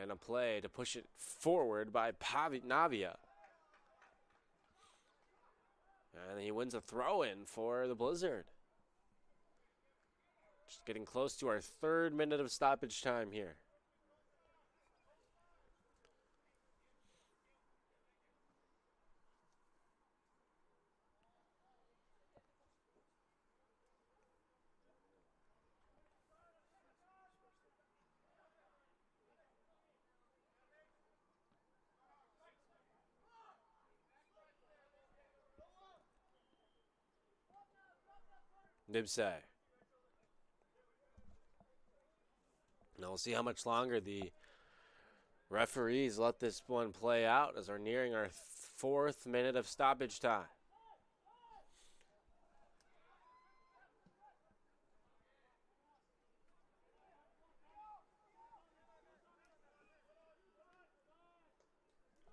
[SPEAKER 2] And a play to push it forward by Navia. And he wins a throw-in for the Blizzard. Just getting close to our 3rd minute of stoppage time here. Nibsay. Now we'll see how much longer the referees let this one play out as we're nearing our 4th minute of stoppage time.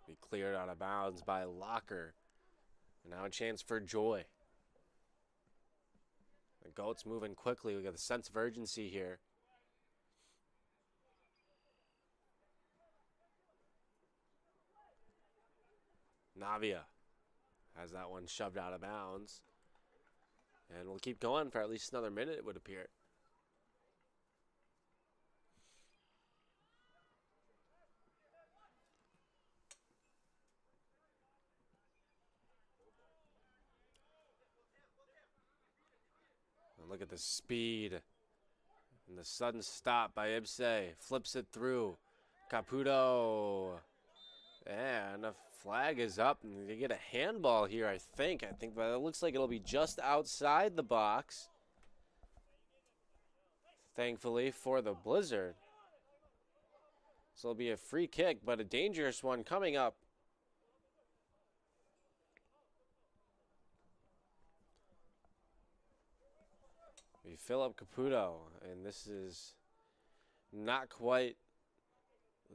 [SPEAKER 2] Be cleared out of bounds by Locker. And now a chance for Joy. Goats moving quickly. We got a sense of urgency here. Navia has that one shoved out of bounds. And we'll keep going for at least another minute, it would appear. And look at the speed. And the sudden stop by Ibse. Flips it through. Caputo. And a flag is up. And they get a handball here, I think. But it looks like it'll be just outside the box. Thankfully for the Blizzard. So it'll be a free kick, but a dangerous one coming up. We fill up Caputo, and this is not quite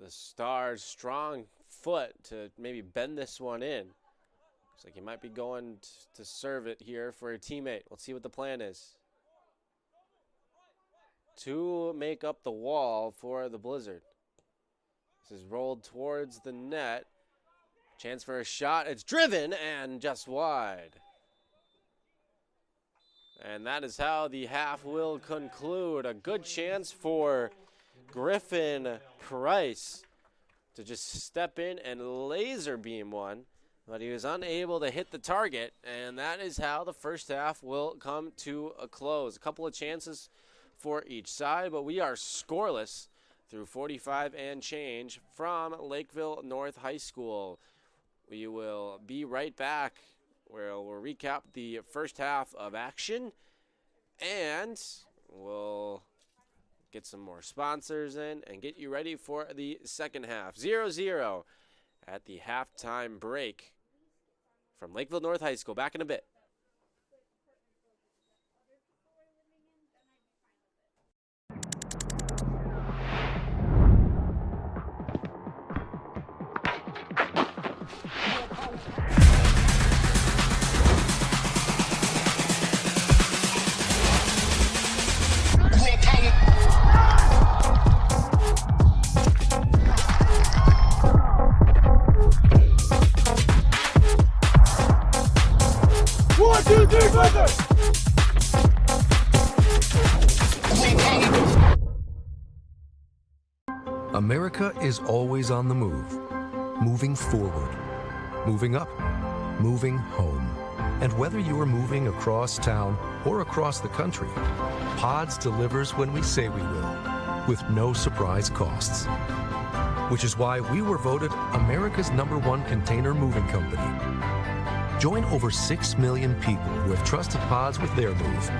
[SPEAKER 2] the Stars' strong foot to maybe bend this one in. Looks like he might be going to serve it here for a teammate. Let's see what the plan is. To make up the wall for the Blizzard. This is rolled towards the net. Chance for a shot. It's driven and just wide. And that is how the half will conclude. A good chance for Griffin Price to just step in and laser beam one. But he was unable to hit the target. And that is how the first half will come to a close. A couple of chances for each side, but we are scoreless through 45 and change from Lakeville North High School. We will be right back where we'll recap the first half of action, and we'll get some more sponsors in and get you ready for the second half. 0-0 at the halftime break from Lakeville North High School. Back in a bit.
[SPEAKER 1] America is always on the move, moving forward, moving up, moving home. And whether you are moving across town or across the country, Pods delivers when we say we will, with no surprise costs. Which is why we were voted America's #1 container moving company. Join over 6 million people who have trusted Pods with their move.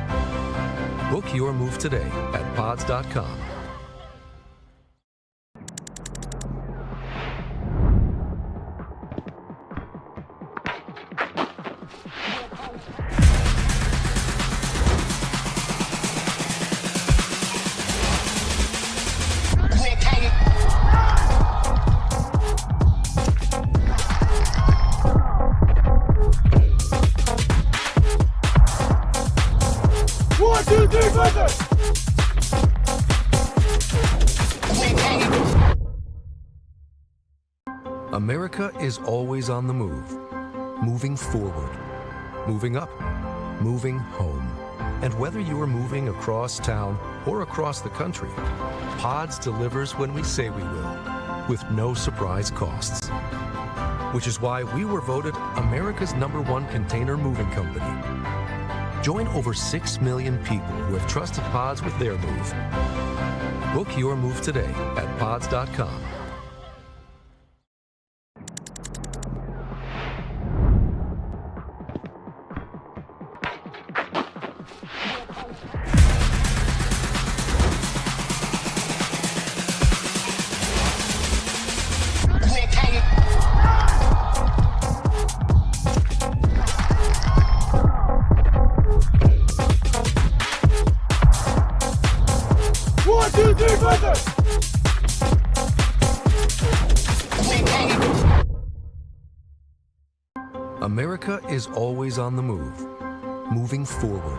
[SPEAKER 1] Book your move today at pods.com. America is always on the move, moving forward, moving up, moving home. And whether you are moving across town or across the country, Pods delivers when we say we will, with no surprise costs. Which is why we were voted America's #1 container moving company. Join over 6 million people who have trusted Pods with their move. Book your move today at pods.com. America is always on the move, moving forward,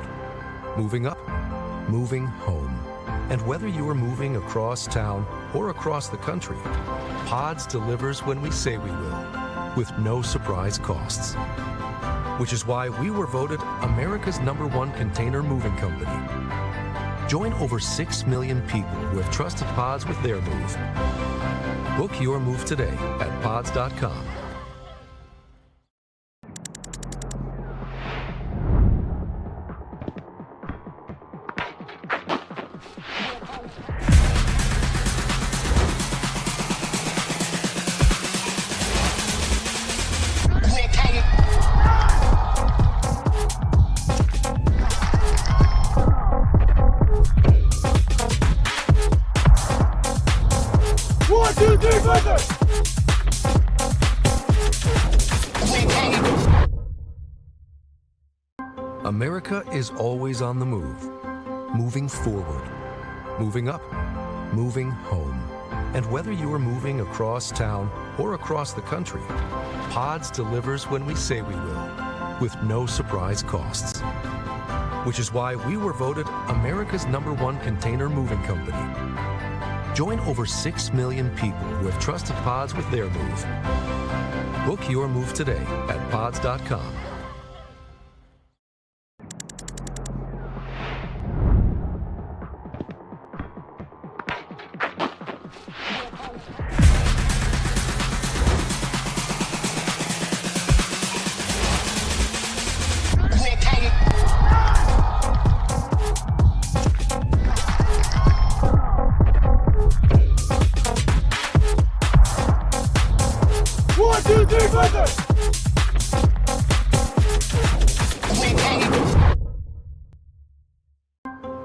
[SPEAKER 1] moving up, moving home. And whether you are moving across town or across the country, Pods delivers when we say we will, with no surprise costs. Which is why we were voted America's #1 container moving company. Join over 6 million people who have trusted Pods with their move. Book your move today at pods.com. America is always on the move, moving forward, moving up, moving home. And whether you are moving across town or across the country, Pods delivers when we say we will, with no surprise costs. Which is why we were voted America's #1 container moving company. Join over 6 million people who have trusted Pods with their move. Book your move today at pods.com.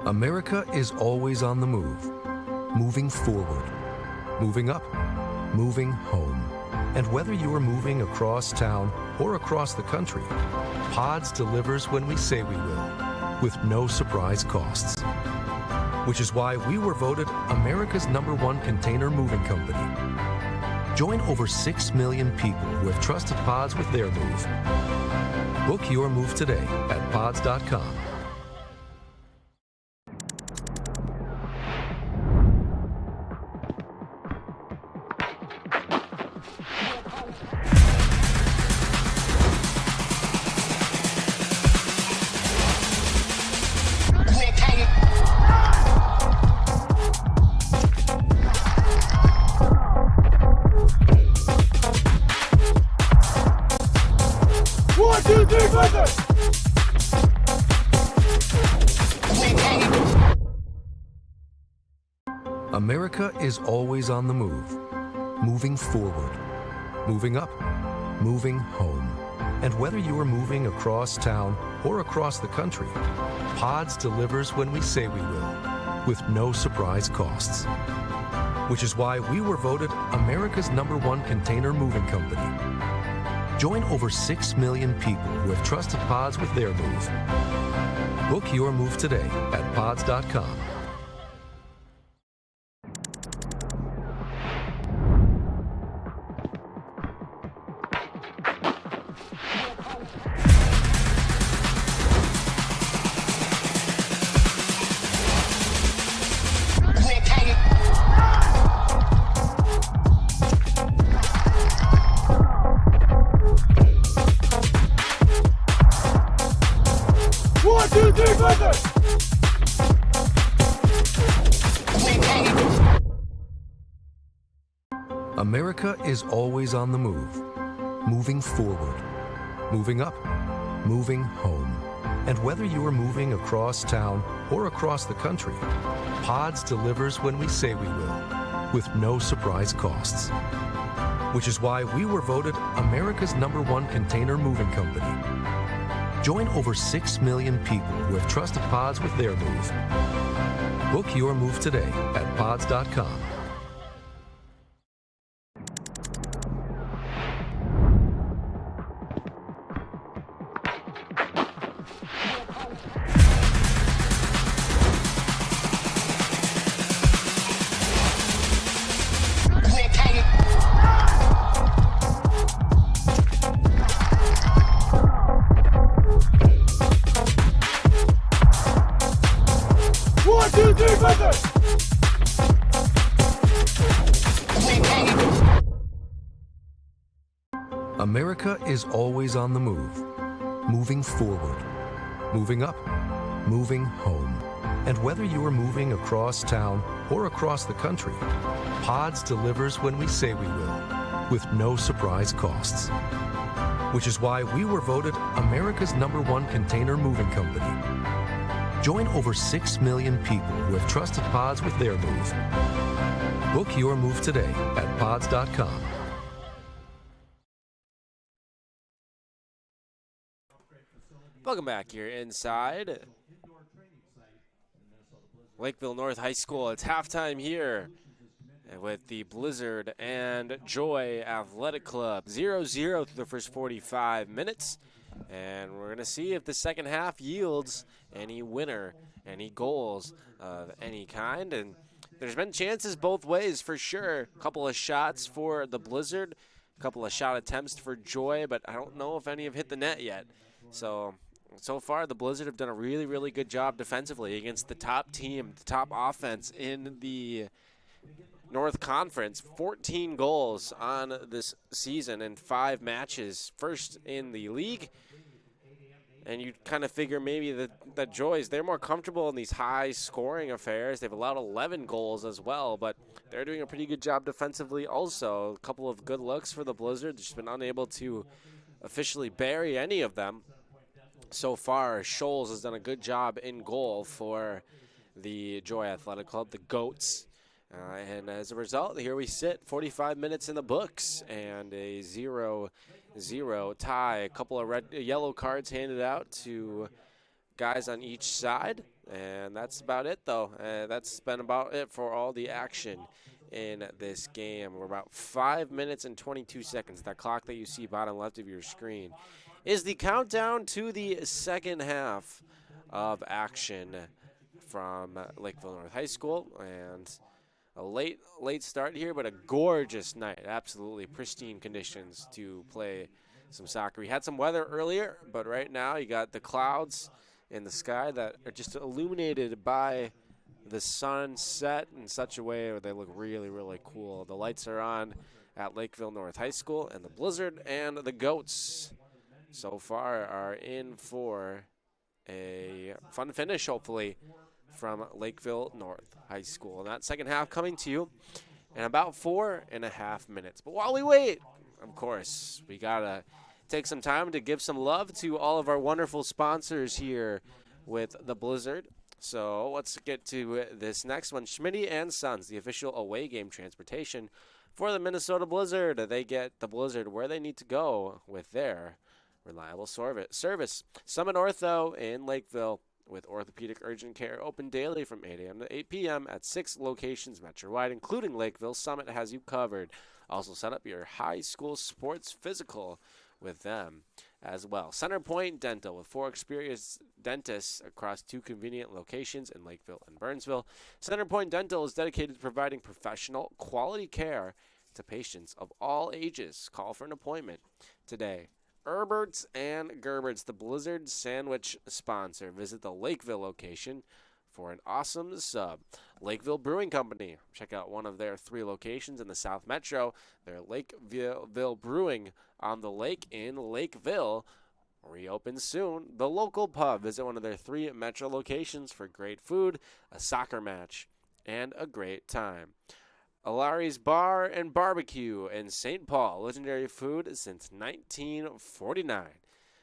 [SPEAKER 1] America is always on the move, moving forward, moving up, moving home. And whether you are moving across town or across the country, Pods delivers when we say we will, with no surprise costs. Which is why we were voted America's #1 container moving company. Join over 6 million people who have trusted Pods with their move. Book your move today at pods.com. America is always on the move, moving forward, moving up, moving home. And whether you are moving across town or across the country, Pods delivers when we say we will, with no surprise costs. Which is why we were voted America's #1 container moving company. Join over 6 million people who have trusted Pods with their move. Book your move today at pods.com. America is always on the move, moving forward, moving up, moving home. And whether you are moving across town or across the country, Pods delivers when we say we will, with no surprise costs. Which is why we were voted America's #1 container moving company. Join over 6 million people who have trusted Pods with their move. Book your move today at pods.com. America is always on the move, moving forward, moving up, moving home. And whether you are moving across town or across the country, Pods delivers when we say we will, with no surprise costs. Which is why we were voted America's #1 container moving company. Join over 6 million people who have trusted Pods with their move. Book your move today at pods.com.
[SPEAKER 2] Welcome back here inside Lakeville North High School. It's halftime here with the Blizzard and Joy Athletic Club. 0-0 through the first 45 minutes. And we're going to see if the second half yields any winner, any goals of any kind. And there's been chances both ways for sure. A couple of shots for the Blizzard, a couple of shot attempts for Joy, but I don't know if any have hit the net yet. So far, the Blizzard have done a really, really good job defensively against the top team, the top offense in the North Conference. 14 goals on this season in 5 matches, first in the league. And you kind of figure maybe that Joys, they're more comfortable in these high-scoring affairs. They've allowed 11 goals as well, but they're doing a pretty good job defensively also. A couple of good looks for the Blizzard. They've just been unable to officially bury any of them. So far, Scholes has done a good job in goal for the Joy Athletic Club, the Goats. And as a result, here we sit, 45 minutes in the books, and a 0-0 tie. A couple of yellow cards handed out to guys on each side. And that's about it, though. That's been about it for all the action in this game. We're about 5 minutes and 22 seconds. That clock that you see bottom left of your screen is the countdown to the second half of action from Lakeville North High School. And a late start here, but a gorgeous night. Absolutely pristine conditions to play some soccer. We had some weather earlier, but right now you got the clouds in the sky that are just illuminated by the sunset in such a way where they look really, really cool. The lights are on at Lakeville North High School, and the Blizzard and the Goats so far are in for a fun finish, hopefully, from Lakeville North High School. And that second half coming to you in about 4.5 minutes. But while we wait, of course, we got to take some time to give some love to all of our wonderful sponsors here with the Blizzard. So let's get to this next one. Schmitty and Sons, the official away game transportation for the Minnesota Blizzard. They get the Blizzard where they need to go with their reliable service. Summit Ortho in Lakeville with orthopedic urgent care open daily from 8 a.m. to 8 p.m. at 6 locations metro-wide, including Lakeville. Summit has you covered. Also set up your high school sports physical with them as well. Centerpoint Dental with 4 experienced dentists across 2 convenient locations in Lakeville and Burnsville. Centerpoint Dental is dedicated to providing professional, quality care to patients of all ages. Call for an appointment today. Herberts and Gerberts, the Blizzard sandwich sponsor. Visit the Lakeville location for an awesome sub. Lakeville Brewing Company. Check out one of their 3 locations in the South Metro. Their Lakeville Brewing on the lake in Lakeville reopens soon. The local pub. Visit one of their 3 Metro locations for great food, a soccer match, and a great time. Alari's Bar and Barbecue in St. Paul. Legendary food since 1949.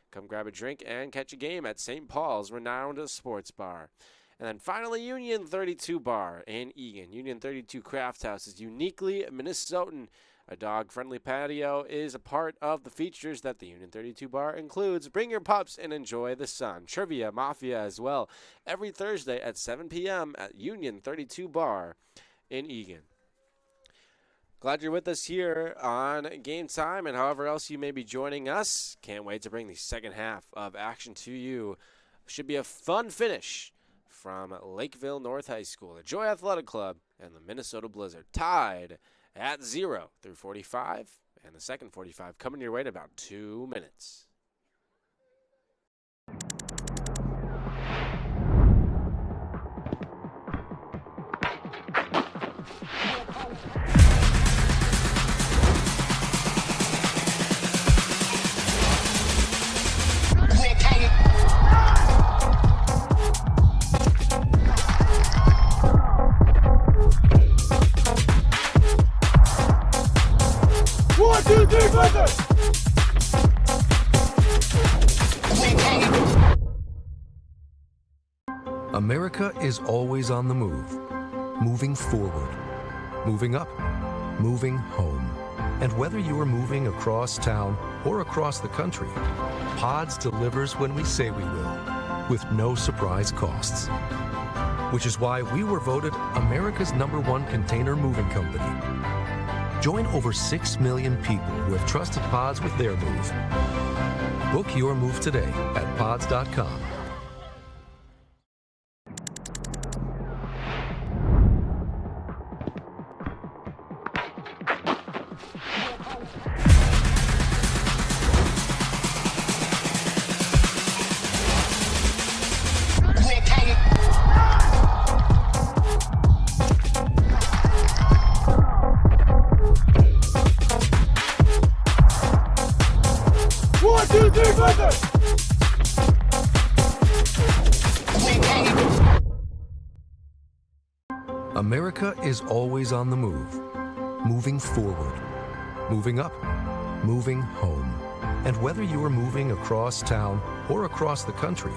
[SPEAKER 2] Come grab a drink and catch a game at St. Paul's renowned sports bar. And then finally, Union 32 Bar in Eagan. Union 32 Craft House is uniquely Minnesotan. A dog-friendly patio is a part of the features that the Union 32 Bar includes. Bring your pups and enjoy the sun. Trivia, Mafia as well. Every Thursday at 7 p.m. at Union 32 Bar in Eagan. Glad you're with us here on Game Time and however else you may be joining us. Can't wait to bring the second half of action to you. Should be a fun finish from Lakeville North High School. The Joy Athletic Club and the Minnesota Blizzard tied at 0 through 45. And the second 45 coming your way in about 2 minutes.
[SPEAKER 1] America is always on the move. Moving forward, moving up, moving home. And whether you are moving across town or across the country, Pods delivers when we say we will, with no surprise costs. Which is why we were voted America's #1 container moving company. Join over 6 million people who have trusted Pods with their move. Book your move today at pods.com. America is always on the move. Moving forward, moving up, moving home. And whether you are moving across town or across the country,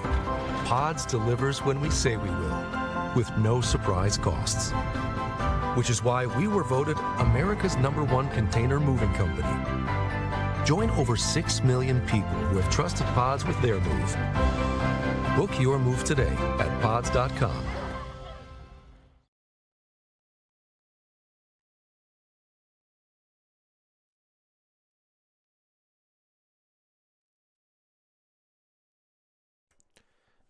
[SPEAKER 1] Pods delivers when we say we will, with no surprise costs. Which is why we were voted America's #1 container moving company. Join over 6 million people who have trusted Pods with their move. Book your move today at pods.com.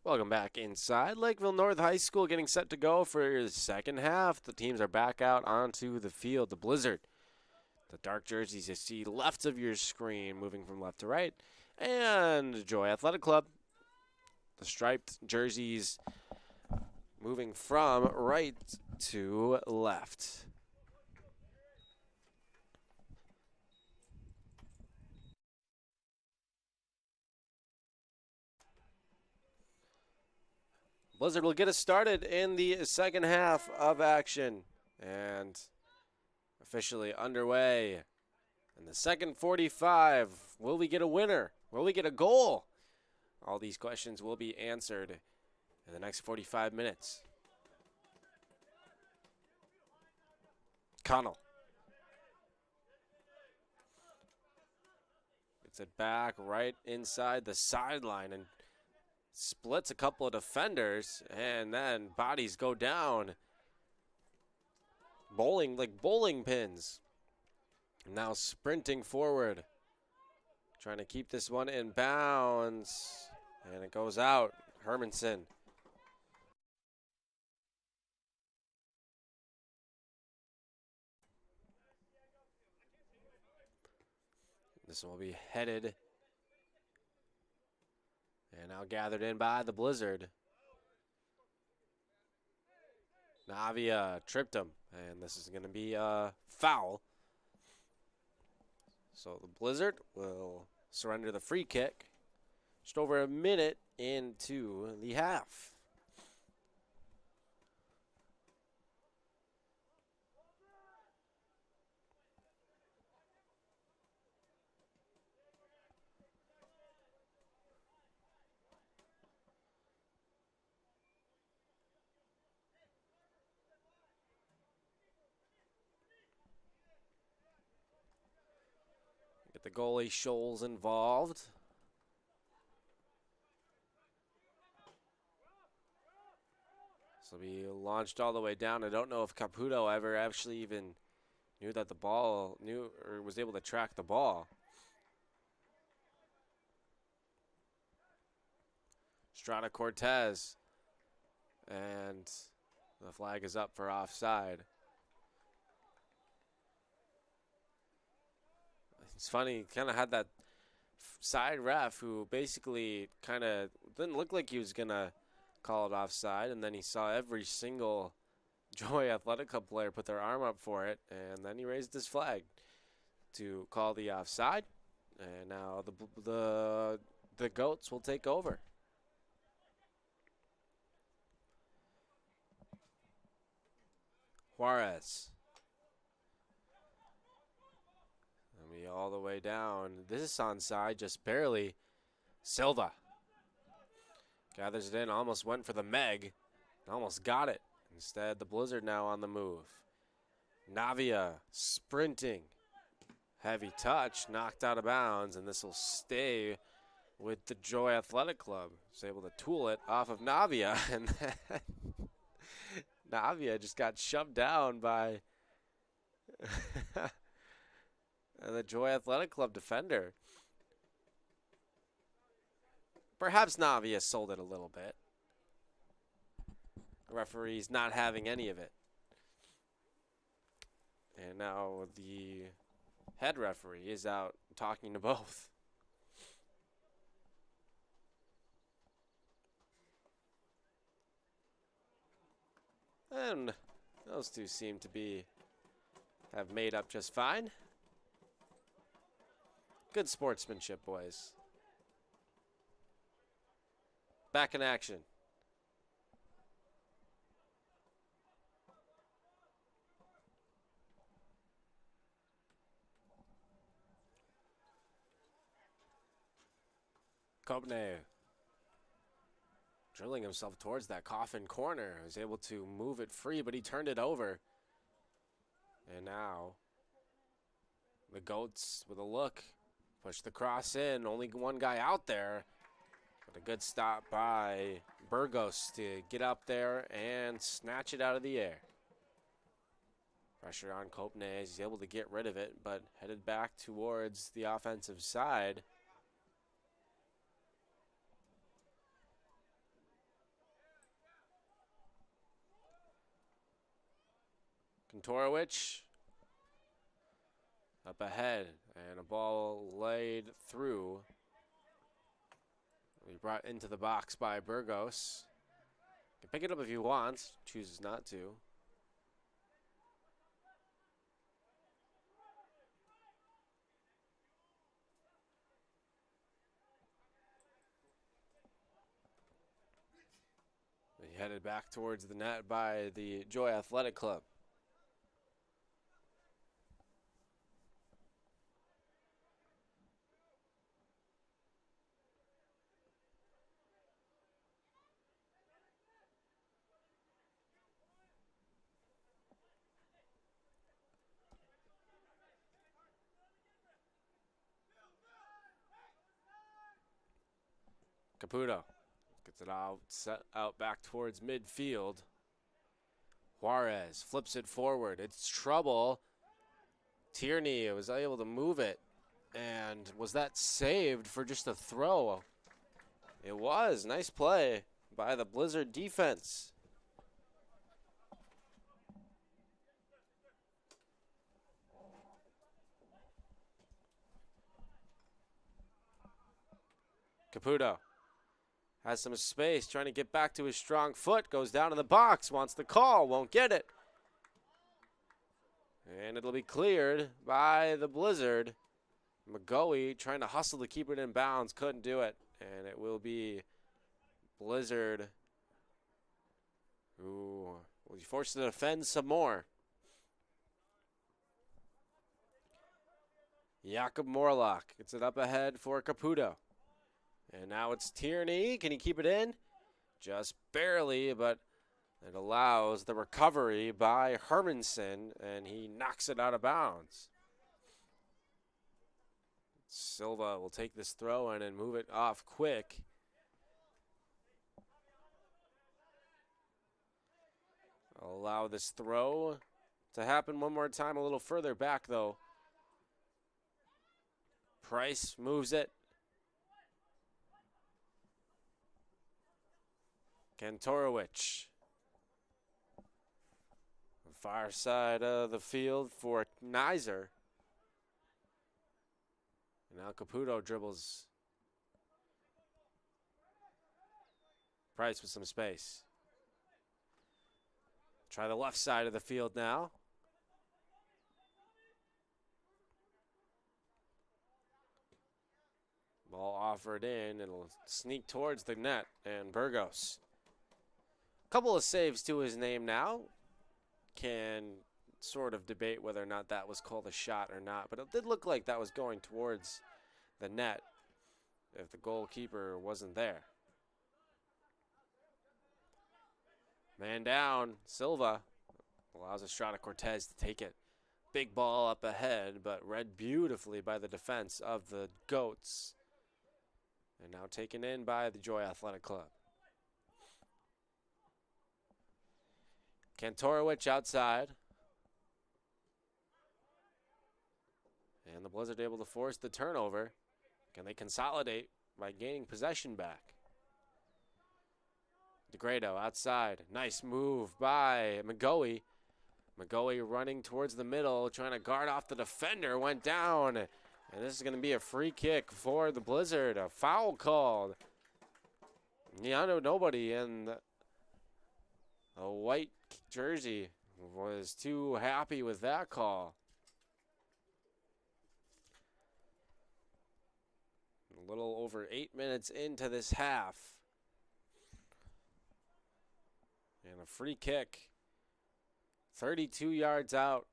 [SPEAKER 2] Welcome back inside Lakeville North High School, getting set to go for the second half. The teams are back out onto the field. The Blizzard, the dark jerseys you see left of your screen, moving from left to right, and Joy Athletic Club, the striped jerseys, moving from right to left. Blizzard will get us started in the second half of action, and officially underway. In the second 45, will we get a winner? Will we get a goal? All these questions will be answered in the next 45 minutes. Connell. Gets it back right inside the sideline and splits a couple of defenders, and then bodies go down. Bowling pins. Now sprinting forward. Trying to keep this one in bounds. And it goes out. Hermanson. This will be headed and now gathered in by the Blizzard. Navia tripped him, and this is going to be a foul. So the Blizzard will surrender the free kick just over a minute into the half. Get the goalie Scholes involved. So we launched all the way down. I don't know if Caputo ever actually even knew that the ball or was able to track the ball. Strata Cortez, and the flag is up for offside. It's funny, kind of had that side ref who basically kind of didn't look like he was going to call it offside, and then he saw every single Joy Athletic Club player put their arm up for it, and then he raised his flag to call the offside, and now the Goats will take over. Juarez. All the way down. This is onside, just barely. Silva gathers it in, almost went for the Meg. Almost got it. Instead, the Blizzard now on the move. Navia sprinting. Heavy touch, knocked out of bounds, and this will stay with the Joy Athletic Club. Was able to tool it off of Navia, and then Navia just got shoved down by the Joy Athletic Club defender. Perhaps Navia sold it a little bit. The referee's not having any of it. And now the head referee is out talking to both. And those two seem to have made up just fine. Good sportsmanship, boys. Back in action. Kobne drilling himself towards that coffin corner. He was able to move it free, but he turned it over. And now the Goats with a look. Push the cross in. Only one guy out there. But a good stop by Burgos to get up there and snatch it out of the air. Pressure on Kobne. He's able to get rid of it, but headed back towards the offensive side. Kantorowicz up ahead, and a ball laid through. He brought into the box by Burgos. Can pick it up if he wants, chooses not to. He headed back towards the net by the Joy Athletic Club. Caputo gets it out, set out back towards midfield. Juarez flips it forward. It's trouble. Tierney was able to move it. And was that saved for just a throw? It was. Nice play by the Blizzard defense. Caputo has some space, trying to get back to his strong foot. Goes down in the box, wants the call, won't get it. And it'll be cleared by the Blizzard. McGoey trying to hustle to keep it in bounds, couldn't do it. And it will be Blizzard who will be forced to defend some more. Jakob Morlock gets it up ahead for Caputo. And now it's Tierney. Can he keep it in? Just barely, but it allows the recovery by Hermanson, and he knocks it out of bounds. Silva will take this throw in and move it off quick. I'll allow this throw to happen one more time, a little further back, though. Price moves it. Kantorowicz. Far side of the field for Kaiser. And now Caputo dribbles. Price with some space. Try the left side of the field now. Ball offered in. It'll sneak towards the net. And Burgos. Couple of saves to his name now. Can sort of debate whether or not that was called a shot or not, but it did look like that was going towards the net if the goalkeeper wasn't there. Man down. Silva allows Estrada Cortez to take it. Big ball up ahead, but read beautifully by the defense of the Goats. And now taken in by the Joy Athletic Club. Kantorowicz outside. And the Blizzard able to force the turnover. Can they consolidate by gaining possession back? DeGrado outside. Nice move by McGoey. McGoey running towards the middle, trying to guard off the defender. Went down. And this is going to be a free kick for the Blizzard. A foul called. Yeah, I know nobody in a white jersey was too happy with that call. A little over 8 minutes into this half. And a free kick. 32 yards out.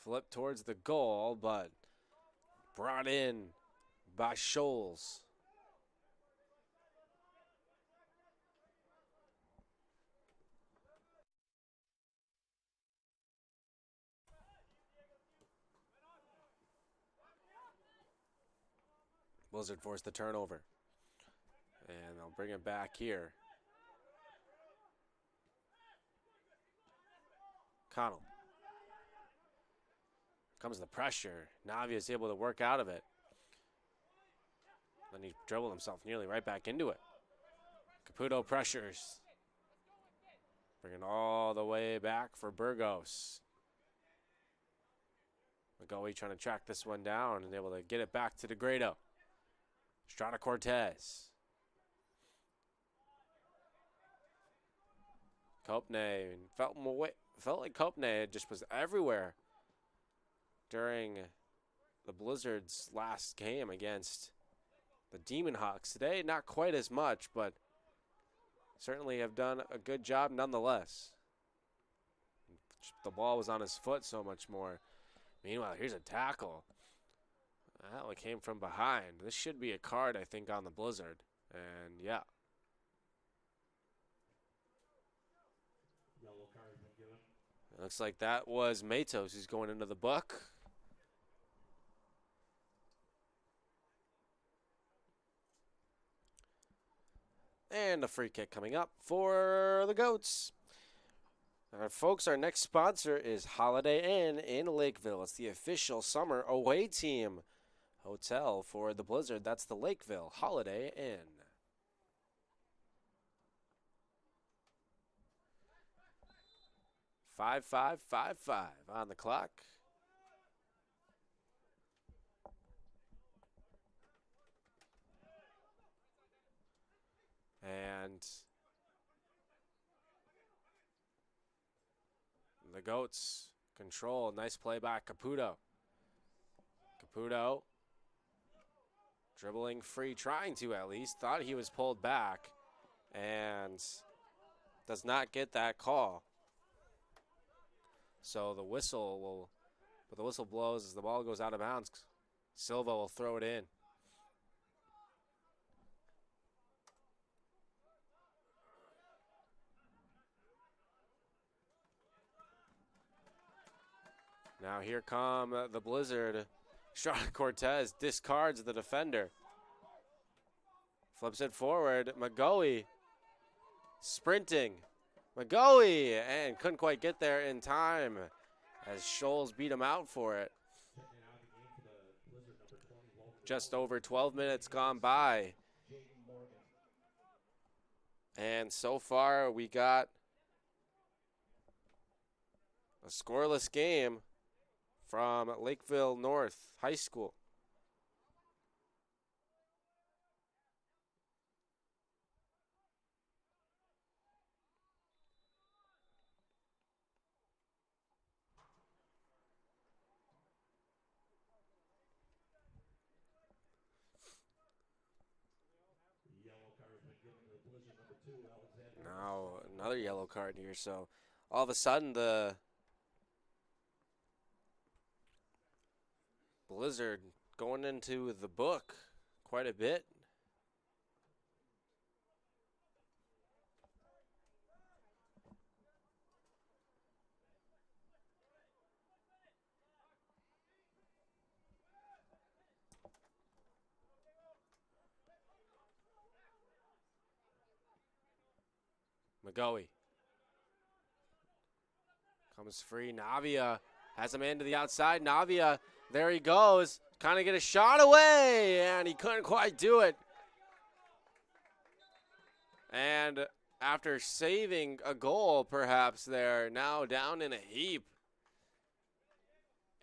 [SPEAKER 2] Flip towards the goal, but brought in by Scholes. Blizzard forced the turnover. And they'll bring it back here. Connell. Comes the pressure. Navia is able to work out of it. Then he dribbled himself nearly right back into it. Caputo pressures. Bringing all the way back for Burgos. McGoey trying to track this one down and able to get it back to DeGrado. Estrada Cortez. Kopne felt like Kopne just was everywhere during the Blizzard's last game against the Demon Hawks. Today, not quite as much, but certainly have done a good job nonetheless. The ball was on his foot so much more. Meanwhile, here's a tackle. That one came from behind. This should be a card, I think, on the Blizzard. And, yeah.
[SPEAKER 3] Yellow card has been given.
[SPEAKER 2] It looks like that was Matos who's going into the book. And a free kick coming up for the Goats. Folks, our next sponsor is Holiday Inn in Lakeville. It's the official summer away team hotel for the Blizzard. That's the Lakeville Holiday Inn. Five on the clock. And the Goats control. Nice play by Caputo. Caputo dribbling free, trying to at least. Thought he was pulled back and does not get that call. So the whistle blows as the ball goes out of bounds. Silva will throw it in. Now here come the Blizzard. Estrada Cortez discards the defender. Flips it forward. McGoey sprinting. McGoey, and couldn't quite get there in time as Scholes beat him out for it. Just over 12 minutes gone by. And so far we got a scoreless game from Lakeville North High School. Now another yellow card here, so all of a sudden the Blizzard going into the book quite a bit. McGoey comes free. Navia has a man to the outside. Navia, there he goes. Kind of get a shot away, and he couldn't quite do it. And after saving a goal, perhaps there, now down in a heap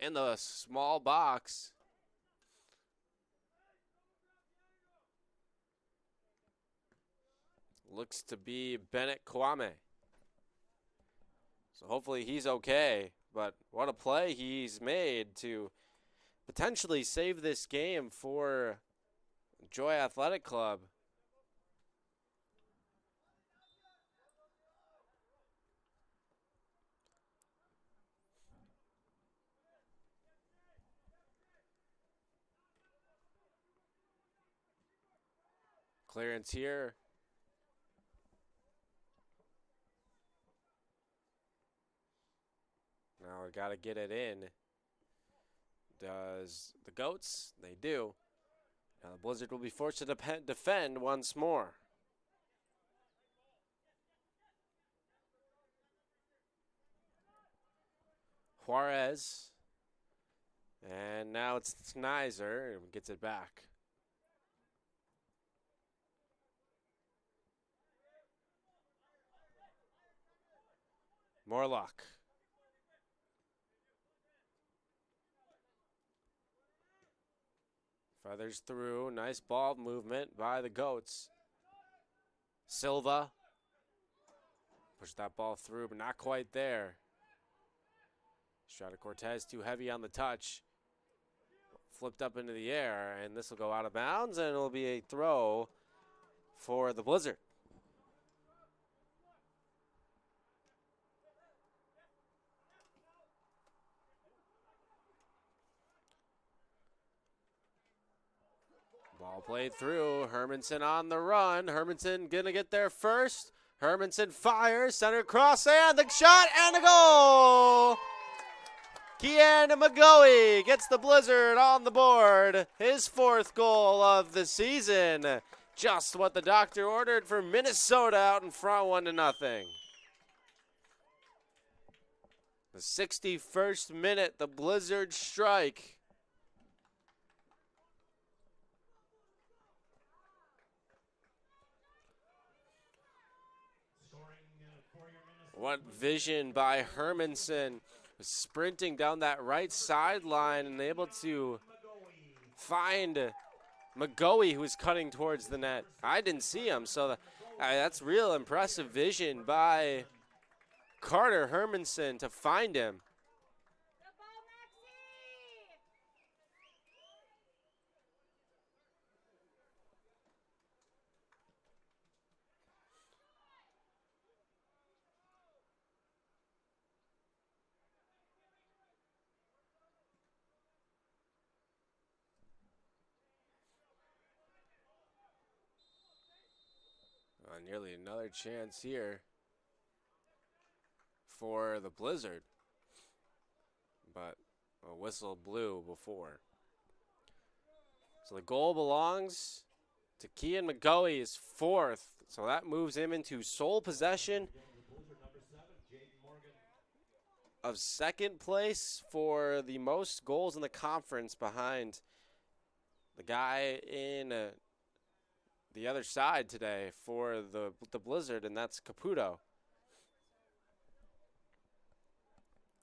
[SPEAKER 2] in the small box. Looks to be Bennett Kwame. So hopefully he's okay. But what a play he's made to potentially save this game for Joy Athletic Club. Clearance here. Now we got to get it in. Does the Goats? They do. Now the Blizzard will be forced to defend once more. Juarez. And now it's Snizer who gets it back. Morlock. Feathers through. Nice ball movement by the Goats. Silva. Push that ball through, but not quite there. Strata Cortez too heavy on the touch. Flipped up into the air, and this will go out of bounds, and it'll be a throw for the Blizzard. Ball played through. Hermanson on the run. Hermanson gonna get there first. Hermanson fires, center cross, and the shot, and the goal! Cian McGoey gets the Blizzard on the board. His 4th goal of the season. Just what the doctor ordered for Minnesota out in front 1-0. The 61st minute, the Blizzard strike. What vision by Hermanson, sprinting down that right sideline and able to find McGoey, who was cutting towards the net. I didn't see him, so that's real impressive vision by Carter Hermanson to find him. Nearly another chance here for the Blizzard, but a whistle blew before. So the goal belongs to Cian McGoey, his 4th, so that moves him into sole possession of 2nd place for the most goals in the conference, behind the guy in the other side today for the Blizzard, and that's Caputo.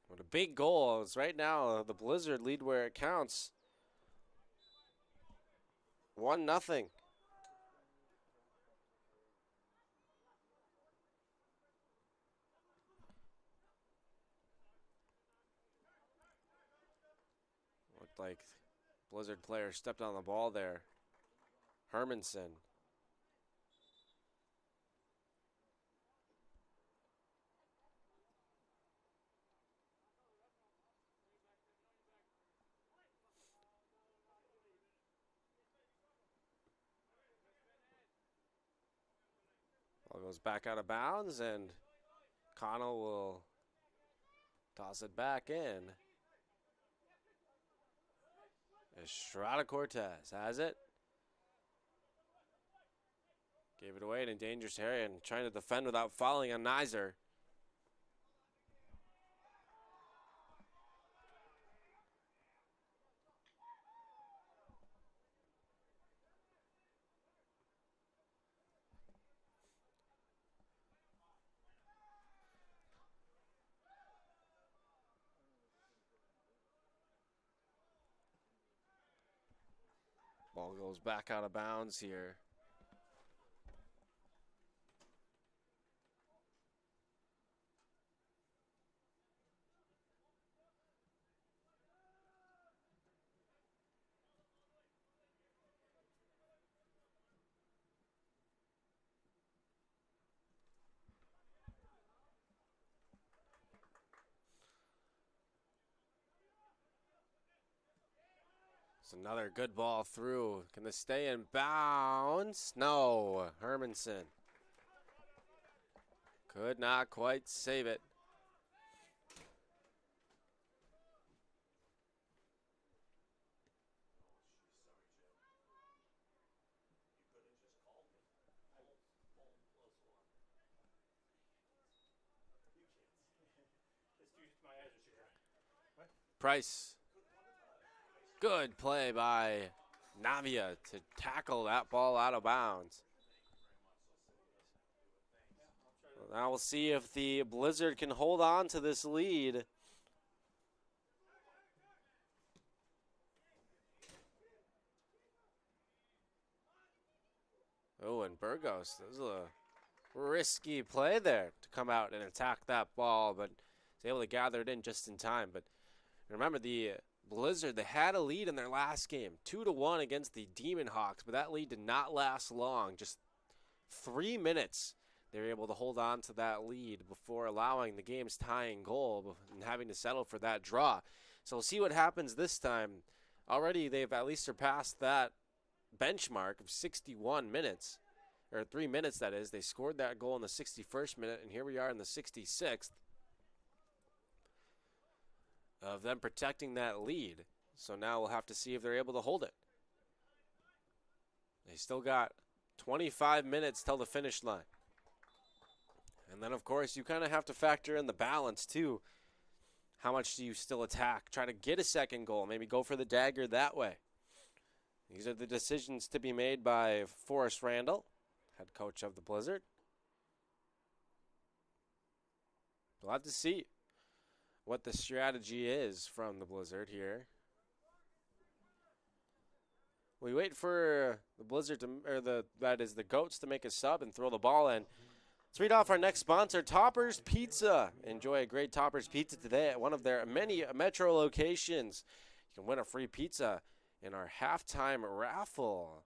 [SPEAKER 2] What a big goal. It's right now the Blizzard lead where it counts. 1-0. Looked like Blizzard player stepped on the ball there. Hermanson. goes back out of bounds, and Connell will toss it back in. Estrada Cortez has it. Gave it away in a dangerous area and trying to defend without falling on Nizer. Ball goes back out of bounds here. It's another good ball through. Can this stay in bounds? No. Hermanson could not quite save it. Price. Good play by Navia to tackle that ball out of bounds. Now we'll see if the Blizzard can hold on to this lead. Oh, and Burgos, this is a risky play there to come out and attack that ball, but was able to gather it in just in time. But remember, the Blizzard, they had a lead in their last game, 2-1 against the Demon Hawks, but that lead did not last long. Just 3 minutes, they were able to hold on to that lead before allowing the game's tying goal and having to settle for that draw. So we'll see what happens this time. Already, they've at least surpassed that benchmark of 61 minutes, or 3 minutes that is. They scored that goal in the 61st minute, and here we are in the 66th. Of them protecting that lead. So now we'll have to see if they're able to hold it. They still got 25 minutes till the finish line. And then, of course, you kind of have to factor in the balance, too. How much do you still attack? Try to get a second goal. Maybe go for the dagger that way. These are the decisions to be made by Forrest Randall, head coach of the Blizzard. We'll have to see what the strategy is from the Blizzard here. We wait for the Blizzard to, or the Goats to make a sub and throw the ball in. Let's read off our next sponsor, Toppers Pizza. Enjoy a great Toppers Pizza today at one of their many Metro locations. You can win a free pizza in our halftime raffle.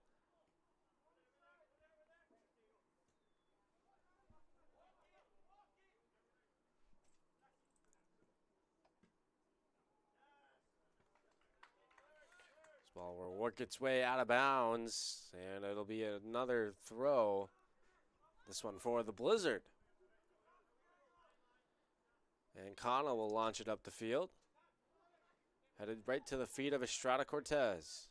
[SPEAKER 2] Ball will work its way out of bounds, and it'll be another throw. This one for the Blizzard. And Connell will launch it up the field. Headed right to the feet of Estrada Cortez.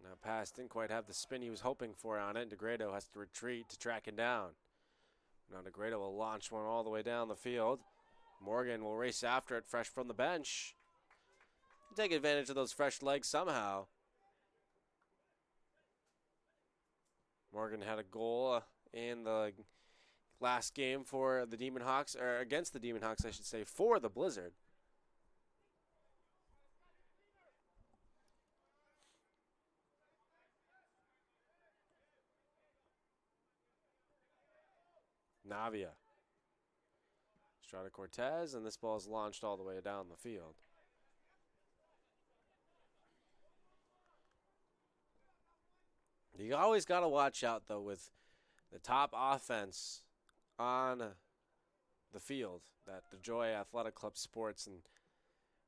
[SPEAKER 2] Now pass didn't quite have the spin he was hoping for on it. DeGrado has to retreat to track it down. Now DeGrado will launch one all the way down the field. Morgan will race after it fresh from the bench. Take advantage of those fresh legs somehow. Morgan had a goal in the last game for the Demon Hawks, or against the Demon Hawks, I should say, for the Blizzard. Navia. Estrada Cortez, and this ball is launched all the way down the field. You always got to watch out, though, with the top offense on the field that the Joy Athletic Club sports, and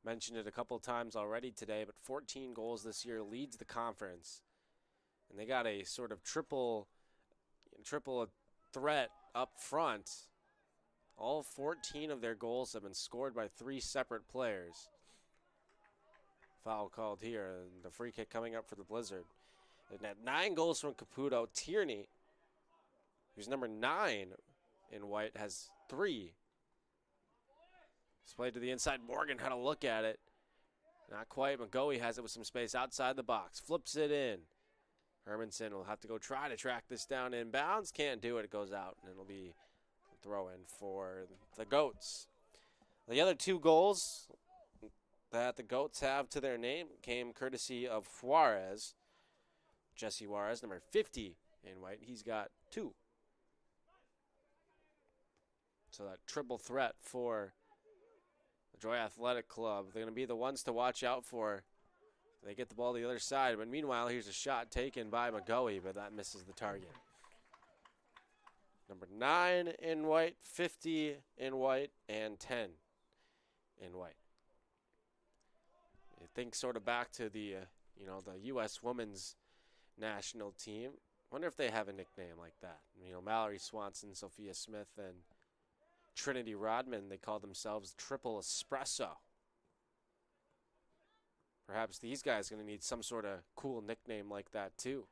[SPEAKER 2] mentioned it a couple of times already today, but 14 goals this year leads the conference. And they got a sort of triple, triple threat up front. All 14 of their goals have been scored by 3 separate players. Foul called here, and the free kick coming up for the Blizzard. They've had 9 goals from Caputo. Tierney, who's number 9 in white, has 3. It's played to the inside. Morgan had a look at it. Not quite. McGoey has it with some space outside the box. Flips it in. Hermanson will have to go try to track this down inbounds. Can't do it. It goes out, and it'll be a throw-in for the Goats. The other 2 goals that the Goats have to their name came courtesy of Juarez. Jesse Juarez, number 50 in white. He's got 2. So that triple threat for the Joy Athletic Club. They're going to be the ones to watch out for. They get the ball to the other side. But meanwhile, here's a shot taken by McGoey, but that misses the target. Number 9 in white, 50 in white, and 10 in white. You think sort of back to the, the U.S. women's national team. Wonder if they have a nickname like that. Mallory Swanson, Sophia Smith, and Trinity Rodman, they call themselves Triple Espresso. Perhaps these guys are going to need some sort of cool nickname like that too.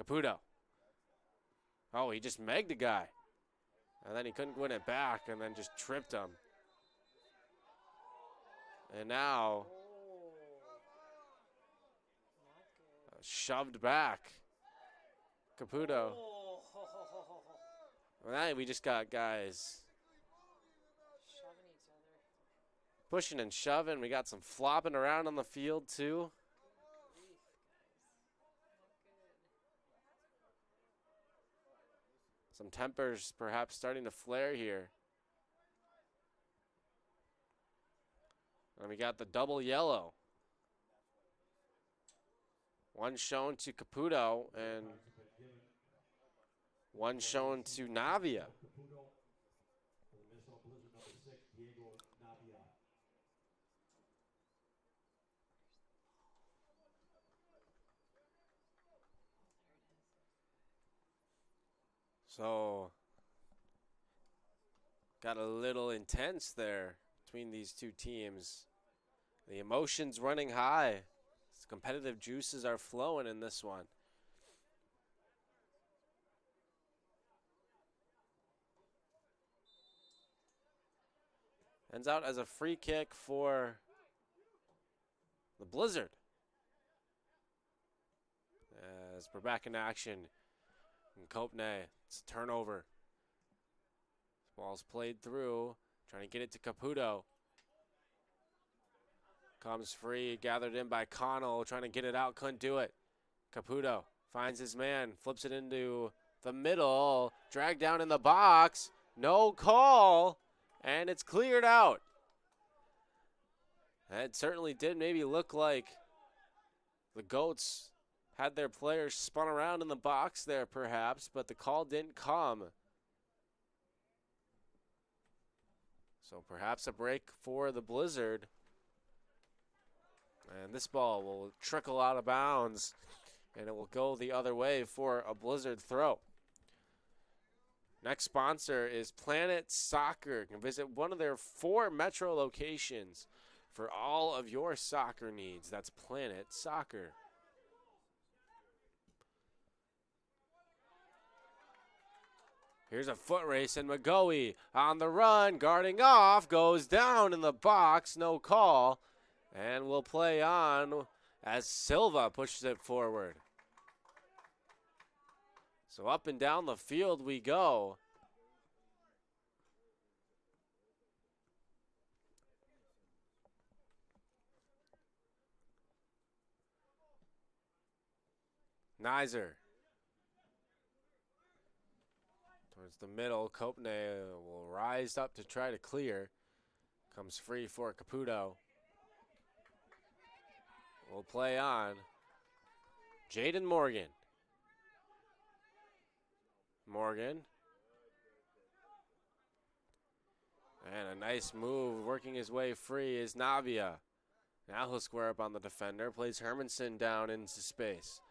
[SPEAKER 2] Caputo. Oh, he just megged the guy. And then he couldn't win it back and then just tripped him. And now shoved back. Caputo. Well, now we just got guys
[SPEAKER 4] Shoving each other.
[SPEAKER 2] pushing and shoving. We got some flopping around on the field too. Some tempers perhaps starting to flare here. And we got the double yellow. One shown to Caputo and one shown to Navia. So, got a little intense there between these two teams. The emotions running high. The competitive juices are flowing in this one. Ends out as a free kick for the Blizzard. As we're back in action. And Kopne, it's a turnover. Ball's played through, trying to get it to Caputo. Comes free, gathered in by Connell, trying to get it out, couldn't do it. Caputo finds his man, flips it into the middle, dragged down in the box, no call, and it's cleared out. It certainly did maybe look like the Goats had their players spun around in the box there perhaps, but the call didn't come. So perhaps a break for the Blizzard. And this ball will trickle out of bounds, and it will go the other way for a Blizzard throw. Next sponsor is Planet Soccer. You can visit one of their 4 metro locations for all of your soccer needs. That's Planet Soccer. Here's a foot race, and McGoey on the run, guarding off, goes down in the box, no call. And we'll play on as Silva pushes it forward. So up and down the field we go. Nizer. Towards the middle, Kopne will rise up to try to clear. Comes free for Caputo. We'll play on. Jaden Morgan. Morgan. And a nice move, working his way free is Navia. Now he'll square up on the defender, plays Hermanson down into space.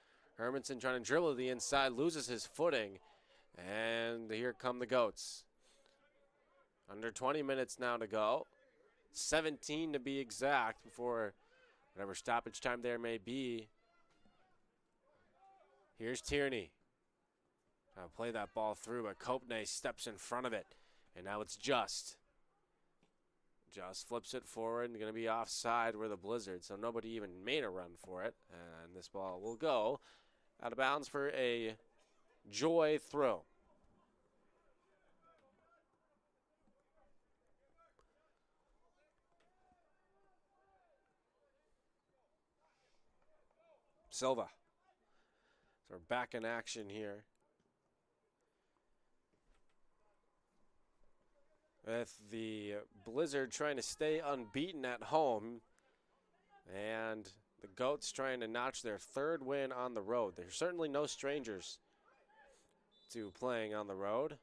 [SPEAKER 2] Hermanson trying to dribble to the inside, loses his footing, and here come the Goats. Under 20 minutes now to go. 17 to be exact before whatever stoppage time there may be. Here's Tierney. Trying to play that ball through, but Kopne steps in front of it. And now it's Just. Just flips it forward and going to be offside where the Blizzard, so nobody even made a run for it. And this ball will go out of bounds for a Joy throw. Silva. So we're back in action here. With the Blizzard trying to stay unbeaten at home. And the Goats trying to notch their third win on the road. They're certainly no strangers to playing on the road.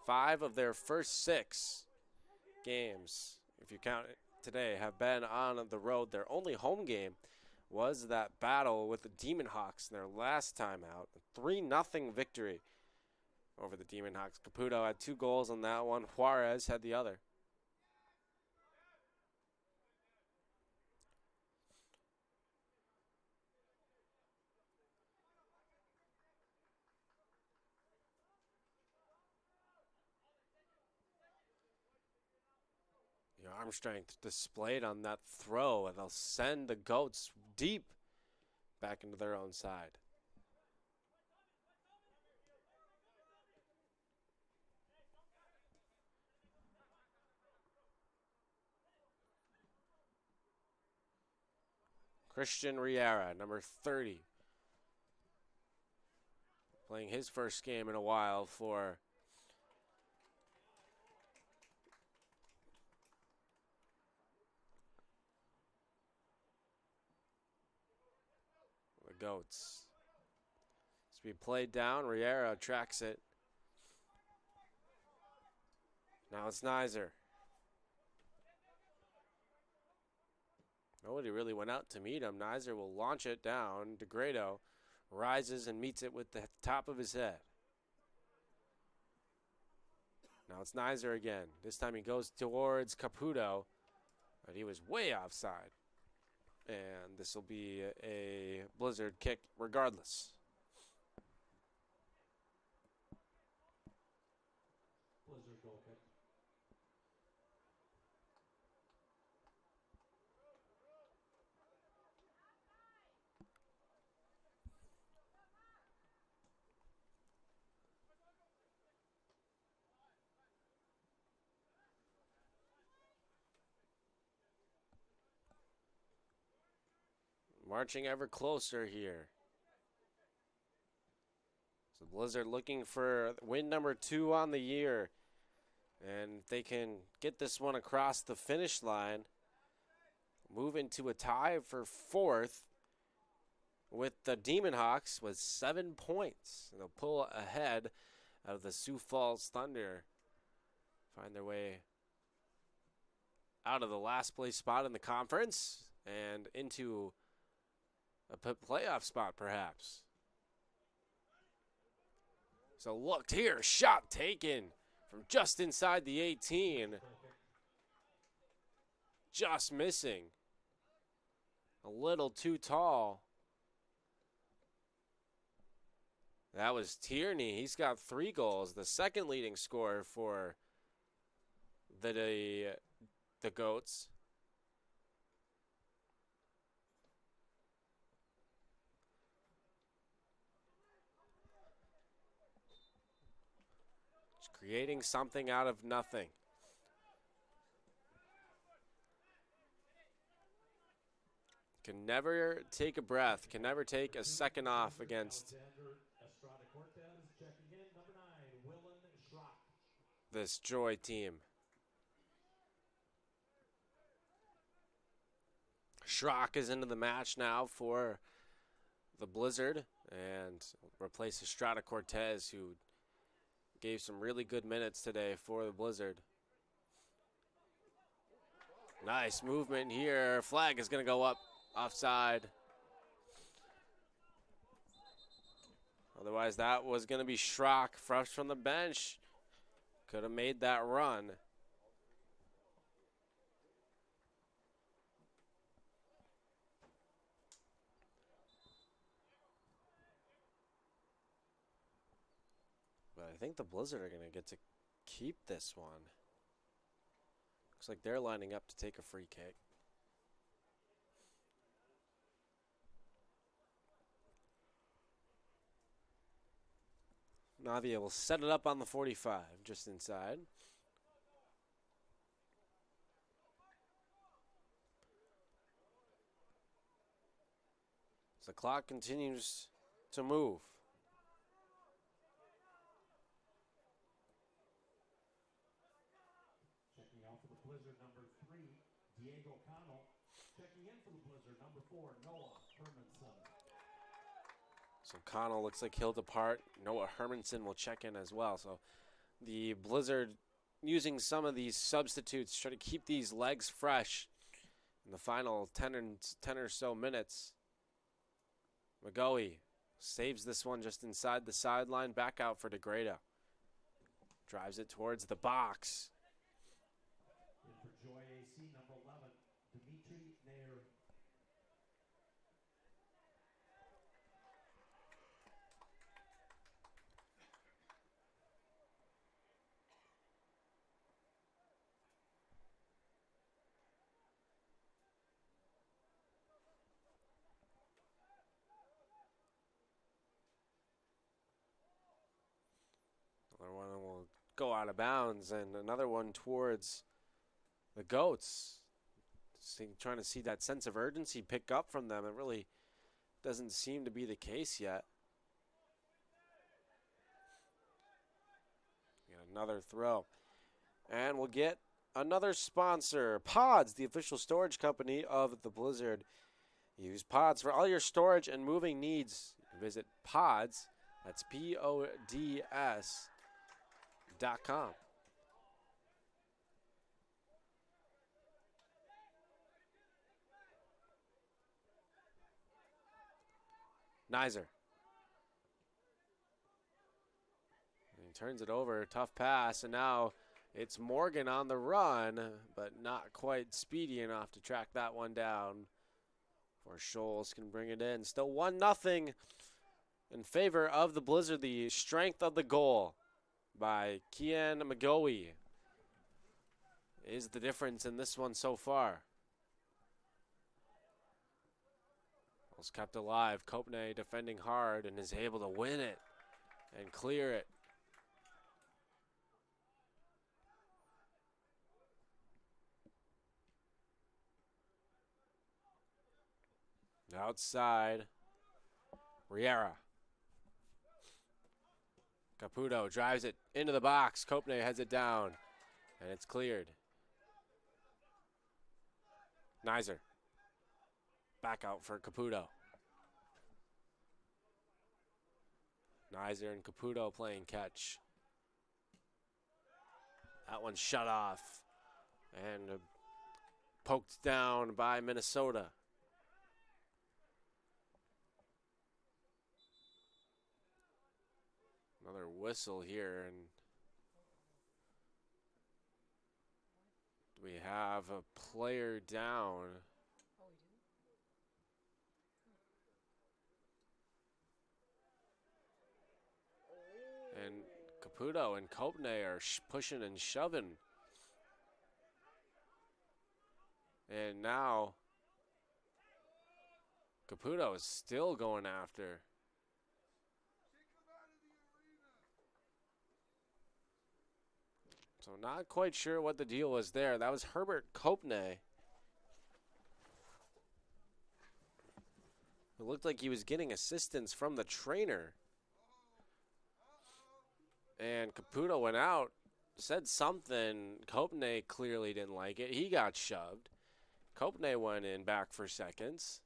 [SPEAKER 2] Five of their first 6 games, if you count it today, have been on the road. Their only home game was that battle with the Demon Hawks in their last time out. A 3-0 victory over the Demon Hawks. Caputo had 2 goals on that one. Juarez had the other. The arm strength displayed on that throw, and they'll send the Goats deep back into their own side. Christian Riera, number 30, playing his first game in a while for the Goats. It's to be played down. Riera tracks it. Now it's Nizer. Nobody really went out to meet him. Nizer will launch it down. DeGrado rises and meets it with the top of his head. Now it's Nizer again. This time he goes towards Caputo, but he was way offside. And this will be a Blizzard kick regardless.
[SPEAKER 3] Blizzard goal kick.
[SPEAKER 2] Marching ever closer here. So Blizzard looking for win number 2 on the year. And if they can get this one across the finish line, move into a tie for 4th with the Demon Hawks with 7 points. And they'll pull ahead of the Sioux Falls Thunder. Find their way out of the last place spot in the conference and into a playoff spot, perhaps. So look here, shot taken from just inside the 18. Just missing. A little too tall. That was Tierney. He's got 3 goals, the second leading scorer for the Goats. Creating something out of nothing. Can never take a breath, can never take a second off against this Joy team. Schrock is into the match now for the Blizzard and replaces Estrada Cortez, who gave some really good minutes today for the Blizzard. Nice movement here. Flag is going to go up offside. Otherwise, that was going to be Schrock, fresh from the bench. Could have made that run. But I think the Blizzard are going to get to keep this one. Looks like they're lining up to take a free kick. Navia will set it up on the 45, just inside. As the clock continues to move.
[SPEAKER 3] Checking out for the Blizzard, number 3, Diego Cano. Checking in for the Blizzard, number 4, Noah Hermanson.
[SPEAKER 2] So Connell looks like he'll depart. Noah Hermanson will check in as well. So the Blizzard using some of these substitutes, try to keep these legs fresh in the final 10 or so minutes. McGoey saves this one just inside the sideline. Back out for DeGreda. Drives it towards the box.
[SPEAKER 3] In for Joy AC, number 11, Dimitri Nair.
[SPEAKER 2] Another one will go out of bounds, and another one towards the Goats. Trying to see that sense of urgency pick up from them. It really doesn't seem to be the case yet. Got another throw. And we'll get another sponsor, Pods, the official storage company of the Blizzard. Use Pods for all your storage and moving needs. Visit Pods, that's PODS.com. Nizer. And he turns it over, tough pass, and now it's Morgan on the run, but not quite speedy enough to track that one down. Or Scholes can bring it in. Still 1-0 in favor of the Blizzard. The strength of the goal by Cian McGoey is the difference in this one so far. Was kept alive. Kopne defending hard and is able to win it and clear it. Outside, Riera. Caputo drives it into the box. Kopne heads it down, and it's cleared. Nizer. Back out for Caputo. Nizer and Caputo playing catch. That one's shut off and poked down by Minnesota. Another whistle here, and we have a player down.
[SPEAKER 4] Oh, we do?
[SPEAKER 2] And Caputo and Kopne are pushing and shoving. And now Caputo is still going after. So not quite sure what the deal was there. That was Herbert Kopne. It looked like he was getting assistance from the trainer. And Caputo went out, said something. Kopne clearly didn't like it. He got shoved. Kopne went in back for seconds.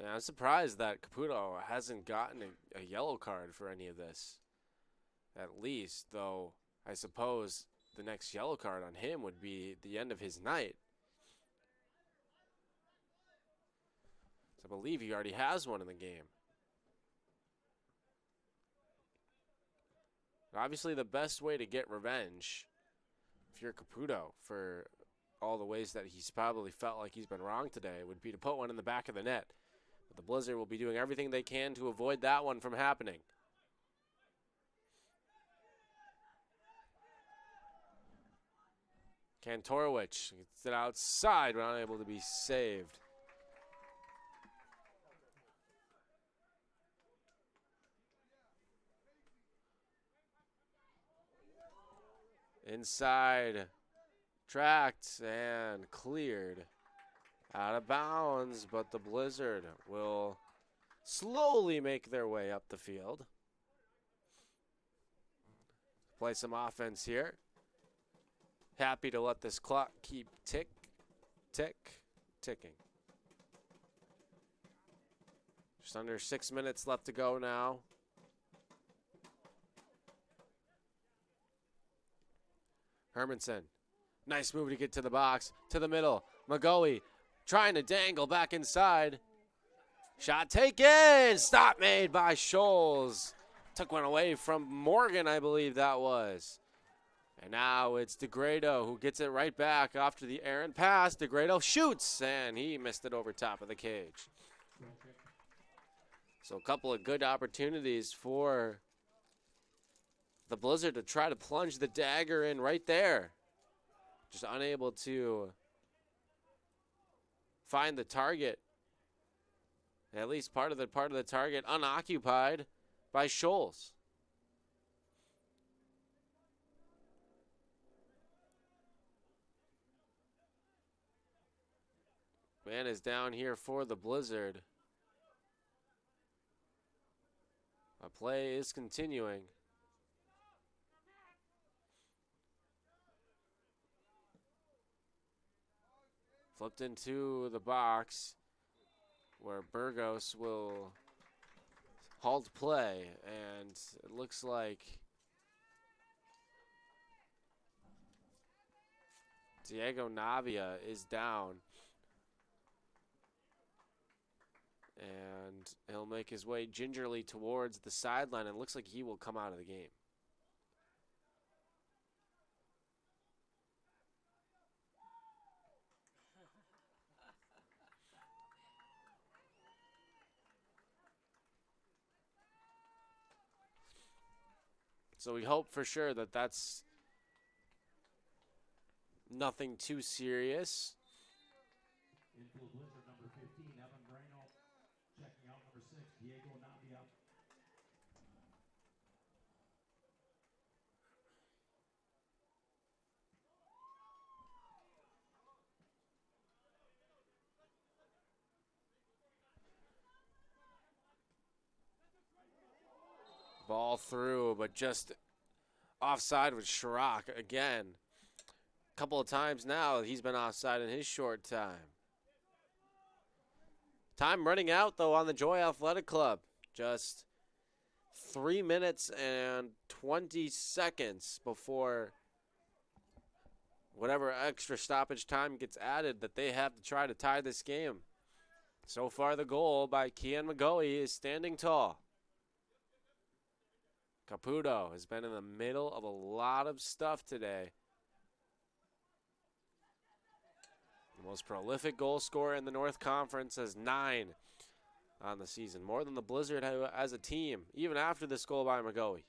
[SPEAKER 2] Yeah, I'm surprised that Caputo hasn't gotten a yellow card for any of this. At least, though, I suppose the next yellow card on him would be the end of his night. So I believe he already has one in the game. Obviously, the best way to get revenge, if you're Caputo, for all the ways that he's probably felt like he's been wrong today, would be to put one in the back of the net. But the Blizzard will be doing everything they can to avoid that one from happening. Kantorowicz gets it outside, but unable to be saved. Inside, tracked and cleared. Out of bounds, but the Blizzard will slowly make their way up the field. Play some offense here. Happy to let this clock keep tick, tick, ticking. Just under 6 minutes left to go now. Hermanson, nice move to get to the box, to the middle. McGoey trying to dangle back inside. Shot taken, stop made by Scholes. Took one away from Morgan, I believe that was. And now it's DeGrado who gets it right back after the errant pass. DeGrado shoots, and he missed it over top of the cage. So a couple of good opportunities for the Blizzard to try to plunge the dagger in right there. Just unable to find the target. At least part of the target unoccupied by Scholes. Man is down here for the Blizzard. A play is continuing. Flipped into the box where Burgos will halt play, and it looks like Diego Navia is down. And he'll make his way gingerly towards the sideline, and looks like he will come out of the game. So we hope for sure that that's nothing too serious.
[SPEAKER 3] Infield Blizzard number 15, Evan Moreno. Checking out number 6, Diego Navia.
[SPEAKER 2] Ball through, but just offside with Schrock again. A couple of times now he's been offside in his short time. Time running out, though, on the Joy Athletic Club. Just 3 minutes and 20 seconds before whatever extra stoppage time gets added that they have to try to tie this game. So far, the goal by Cian McGoey is standing tall. Caputo has been in the middle of a lot of stuff today. The most prolific goal scorer in the North Conference has 9 on the season. More than the Blizzard as a team, even after this goal by McGoey.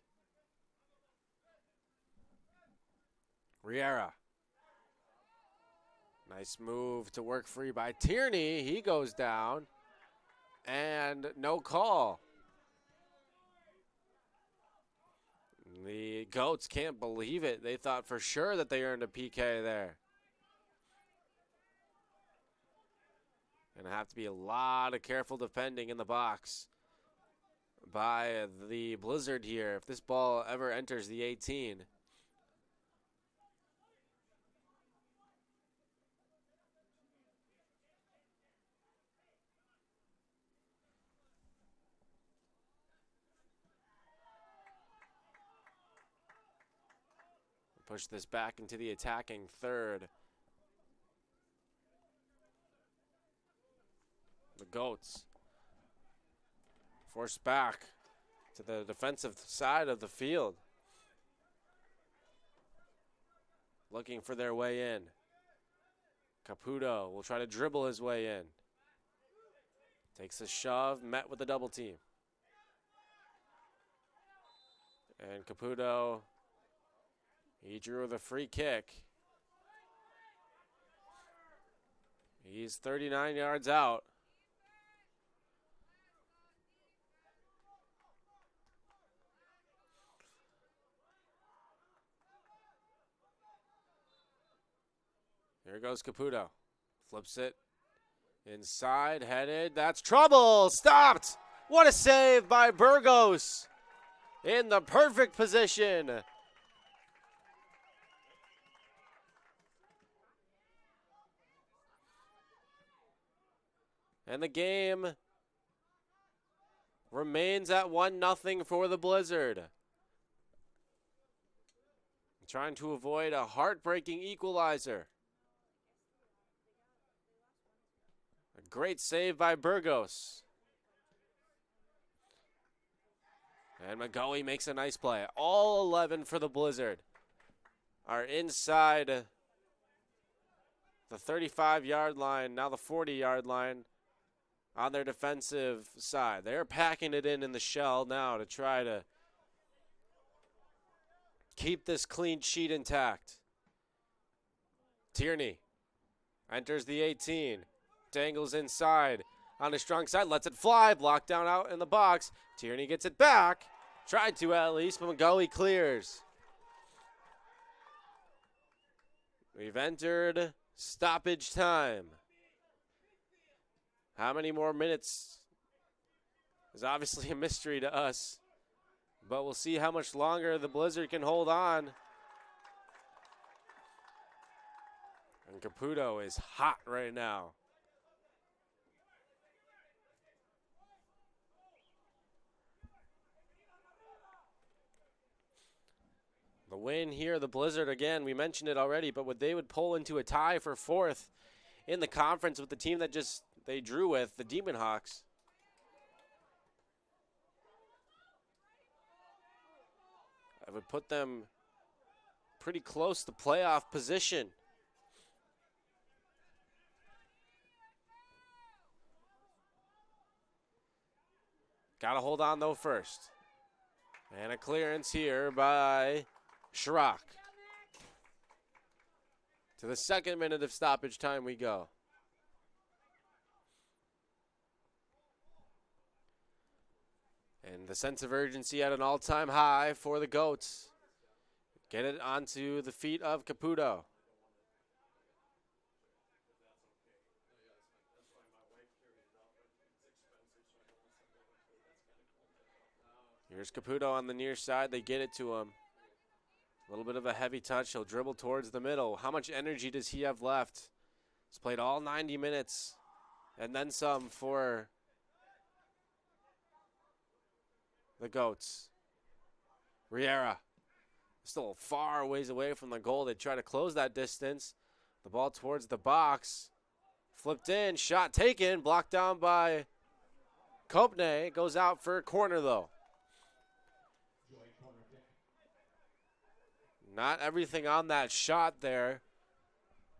[SPEAKER 2] Riera. Nice move to work free by Tierney. He goes down. And no call. The Goats can't believe it. They thought for sure that they earned a PK there. Gonna have to be a lot of careful defending in the box by the Blizzard here if this ball ever enters the 18. Push this back into the attacking third. The Goats forced back to the defensive side of the field. Looking for their way in. Caputo will try to dribble his way in. Takes a shove, met with the double team. And Caputo, he drew the free kick. He's 39 yards out. Here goes Caputo. Flips it. Inside, headed. That's trouble. Stopped. What a save by Burgos. In the perfect position. And the game remains at 1-0 for the Blizzard. Trying to avoid a heartbreaking equalizer. A great save by Burgos. And McGoey makes a nice play. All 11 for the Blizzard are inside the 35-yard line, now the 40-yard line on their defensive side. They're packing it in the shell now to try to keep this clean sheet intact. Tierney enters the 18, dangles inside on his strong side, lets it fly, blocked down out in the box. Tierney gets it back, tried to at least, but McGoey clears. We've entered stoppage time. How many more minutes is obviously a mystery to us, but we'll see how much longer the Blizzard can hold on. And Caputo is hot right now. The win here, the Blizzard, again, we mentioned it already, but they would pull into a tie for fourth in the conference with the team that they drew with, the Demon Hawks. I would put them pretty close to playoff position. Got to hold on, though, first. And a clearance here by Schrock. To the second minute of stoppage time we go. And the sense of urgency at an all-time high for the Goats. Get it onto the feet of Caputo. Here's Caputo on the near side. They get it to him. A little bit of a heavy touch. He'll dribble towards the middle. How much energy does he have left? He's played all 90 minutes and then some for the Goats. Riera still far ways away from the goal. They try to close that distance. The ball towards the box. Flipped in, shot taken, blocked down by Kopne. Goes out for a corner though. Not everything on that shot there.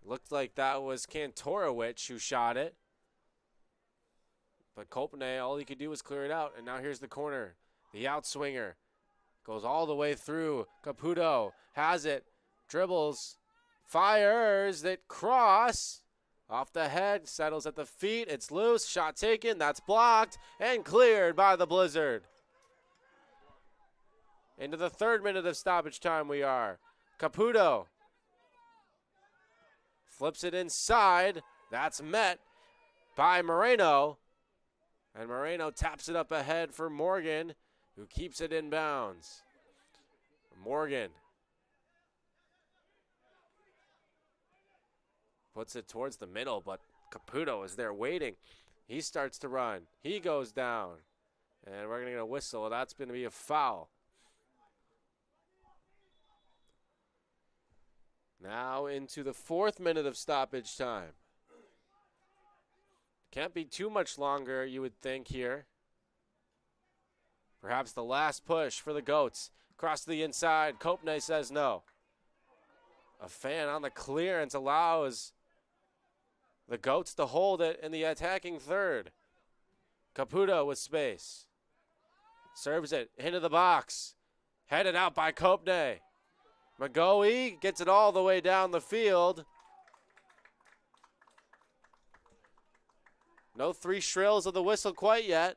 [SPEAKER 2] Looked like that was Kantorowicz who shot it. But Kopne, all he could do was clear it out. And now here's the corner. The outswinger goes all the way through. Caputo has it, dribbles, fires, that cross off the head, settles at the feet. It's loose, shot taken, that's blocked and cleared by the Blizzard. Into the third minute of stoppage time we are. Caputo flips it inside. That's met by Moreno. And Moreno taps it up ahead for Morgan, who keeps it in bounds. Morgan puts it towards the middle, but Caputo is there waiting. He starts to run. He goes down. And we're going to get a whistle. That's going to be a foul. Now into the 4th minute of stoppage time. Can't be too much longer, you would think, here. Perhaps the last push for the Goats. Across to the inside. Kopne says no. A fan on the clearance allows the Goats to hold it in the attacking third. Caputo with space. Serves it into the box. Headed out by Kopne. McGoey gets it all the way down the field. No 3 shrills of the whistle quite yet.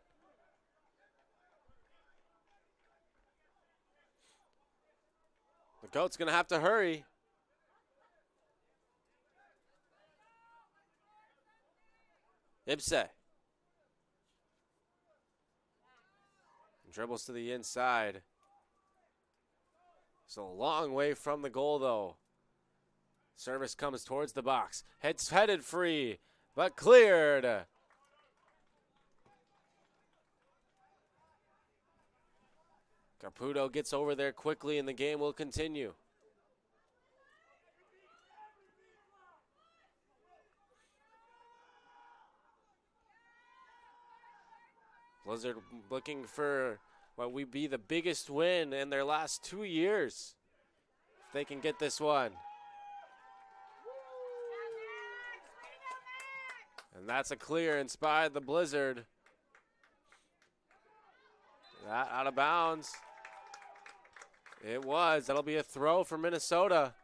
[SPEAKER 2] The Goat's going to have to hurry. Ibse. Dribbles to the inside. It's a long way from the goal, though. Service comes towards the box. It's headed free, but cleared. Caputo gets over there quickly, and the game will continue. Blizzard looking for what would be the biggest win in their last 2 years. If they can get this one. And that's a clearance by the Blizzard. That out of bounds. It was. That'll be a throw for Minnesota.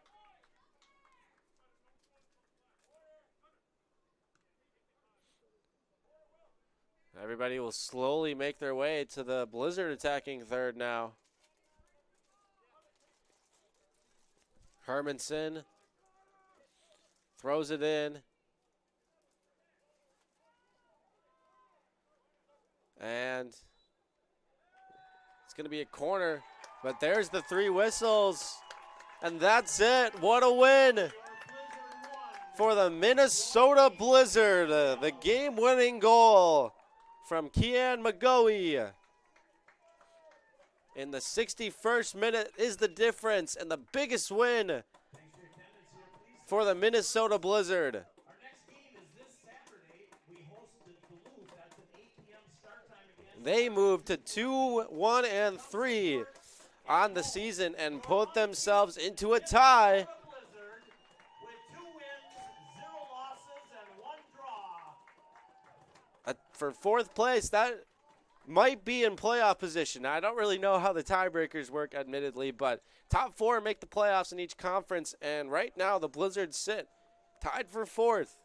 [SPEAKER 2] Everybody will slowly make their way to the Blizzard attacking third now. Hermanson throws it in. And it's going to be a corner. But there's the 3 whistles. And that's it. What a win for the Minnesota Blizzard. The game-winning goal from Cian McGoey in the 61st minute is the difference and the biggest win for the Minnesota Blizzard.
[SPEAKER 3] Our next game is this Saturday. We host the Duluth. That's an 8 p.m. start time again.
[SPEAKER 2] They moved to 2-1-3 on the season and put themselves into a tie.
[SPEAKER 3] Blizzard with 2 wins, 0 losses, and 1 draw.
[SPEAKER 2] For 4th place, that might be in playoff position. I don't really know how the tiebreakers work, admittedly, but top 4 make the playoffs in each conference, and right now the Blizzards sit tied for 4th.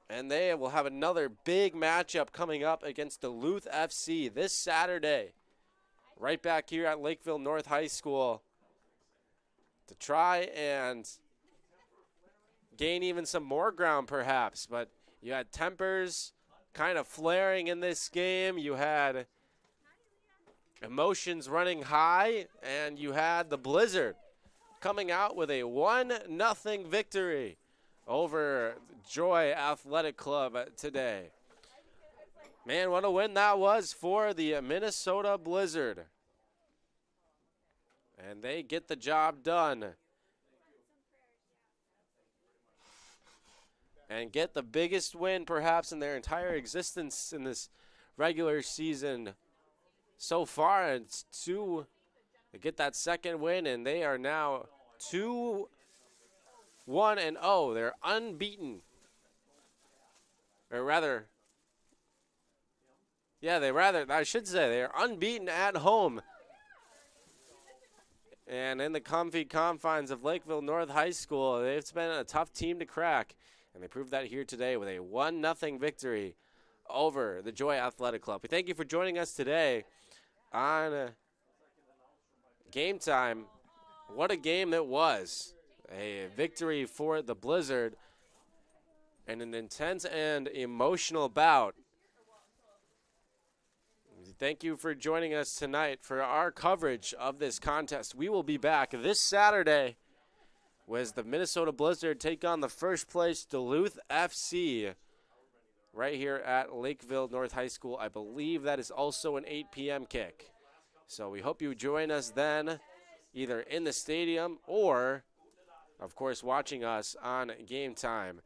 [SPEAKER 2] And they will have another big matchup coming up against Duluth FC this Saturday, right back here at Lakeville North High School, to try and gain even some more ground perhaps. But you had tempers kind of flaring in this game. You had emotions running high, and you had the Blizzard coming out with a 1-0 victory over Joy Athletic Club today. Man, what a win that was for the Minnesota Blizzard. And they get the job done. And get the biggest win perhaps in their entire existence in this regular season so far. It's 2 to get that second win, and they are now 2-1-0. They're unbeaten. Or rather, I should say they are unbeaten at home. And in the comfy confines of Lakeville North High School, it's been a tough team to crack. And they proved that here today with a 1-0 victory over the Joy Athletic Club. We thank you for joining us today on Game Time. What a game it was. A victory for the Blizzard and an intense and emotional bout. Thank you for joining us tonight for our coverage of this contest. We will be back this Saturday as the Minnesota Blizzard take on the first place Duluth FC right here at Lakeville North High School. I believe that is also an 8 p.m. kick. So we hope you join us then, either in the stadium or of course, watching us on Game Time.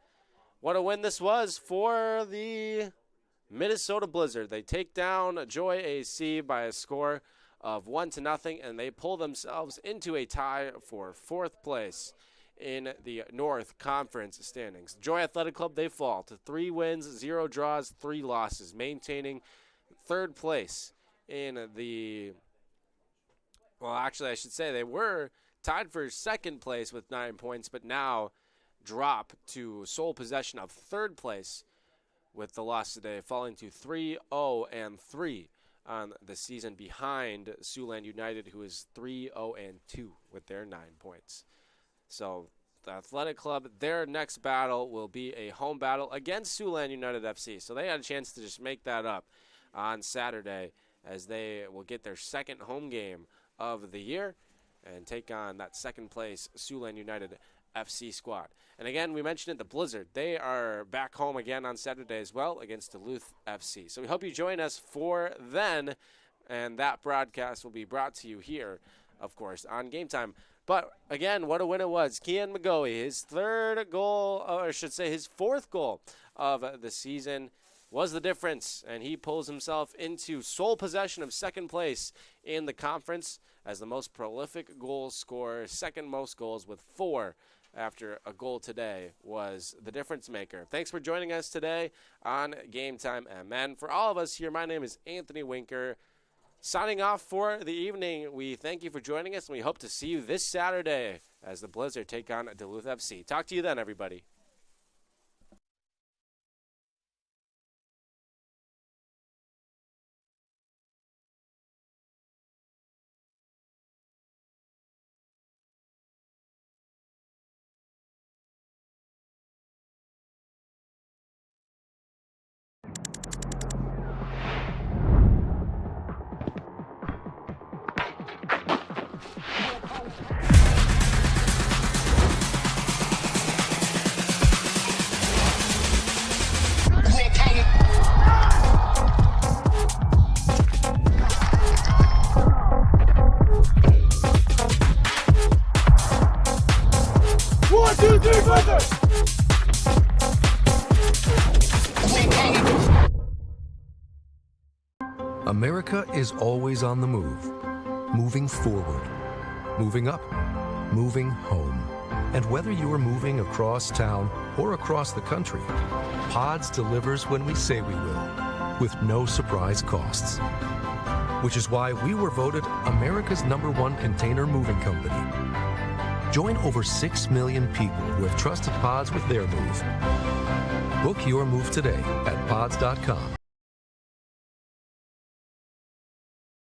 [SPEAKER 2] What a win this was for the Minnesota Blizzard. They take down Joy AC by a score of 1-0, and they pull themselves into a tie for 4th place in the North Conference standings. Joy Athletic Club, they fall to 3 wins, 0 draws, 3 losses, maintaining 3rd place in the, well, actually, I should say they were tied for 2nd place with 9 points, but now drop to sole possession of 3rd place with the loss today, falling to 3-0-3 on the season behind Siouxland United, who is 3-0-2 with their 9 points. So the Athletic Club, their next battle will be a home battle against Siouxland United FC. So they had a chance to just make that up on Saturday, as they will get their 2nd home game of the year and take on that 2nd place Siouxland United FC squad. And again, we mentioned it, the Blizzard, they are back home again on Saturday as well against Duluth FC. So we hope you join us for then, and that broadcast will be brought to you here, of course, on Game Time. But again, what a win it was. Cian McGoey, his 3rd goal, or I should say his 4th goal of the season, was the difference, and he pulls himself into sole possession of 2nd place in the conference as the most prolific goal scorer, 2nd most goals with 4 after a goal today was the difference maker. Thanks for joining us today on Game Time MN. For all of us here, my name is Anthony Winker. Signing off for the evening, we thank you for joining us, and we hope to see you this Saturday as the Blizzard take on Duluth FC. Talk to you then, everybody.
[SPEAKER 1] America is always on the move, moving forward, moving up, moving home. And whether you are moving across town or across the country, Pods delivers when we say we will, with no surprise costs. Which is why we were voted America's #1 container moving company. Join over 6 million people who have trusted Pods with their move. Book your move today at pods.com.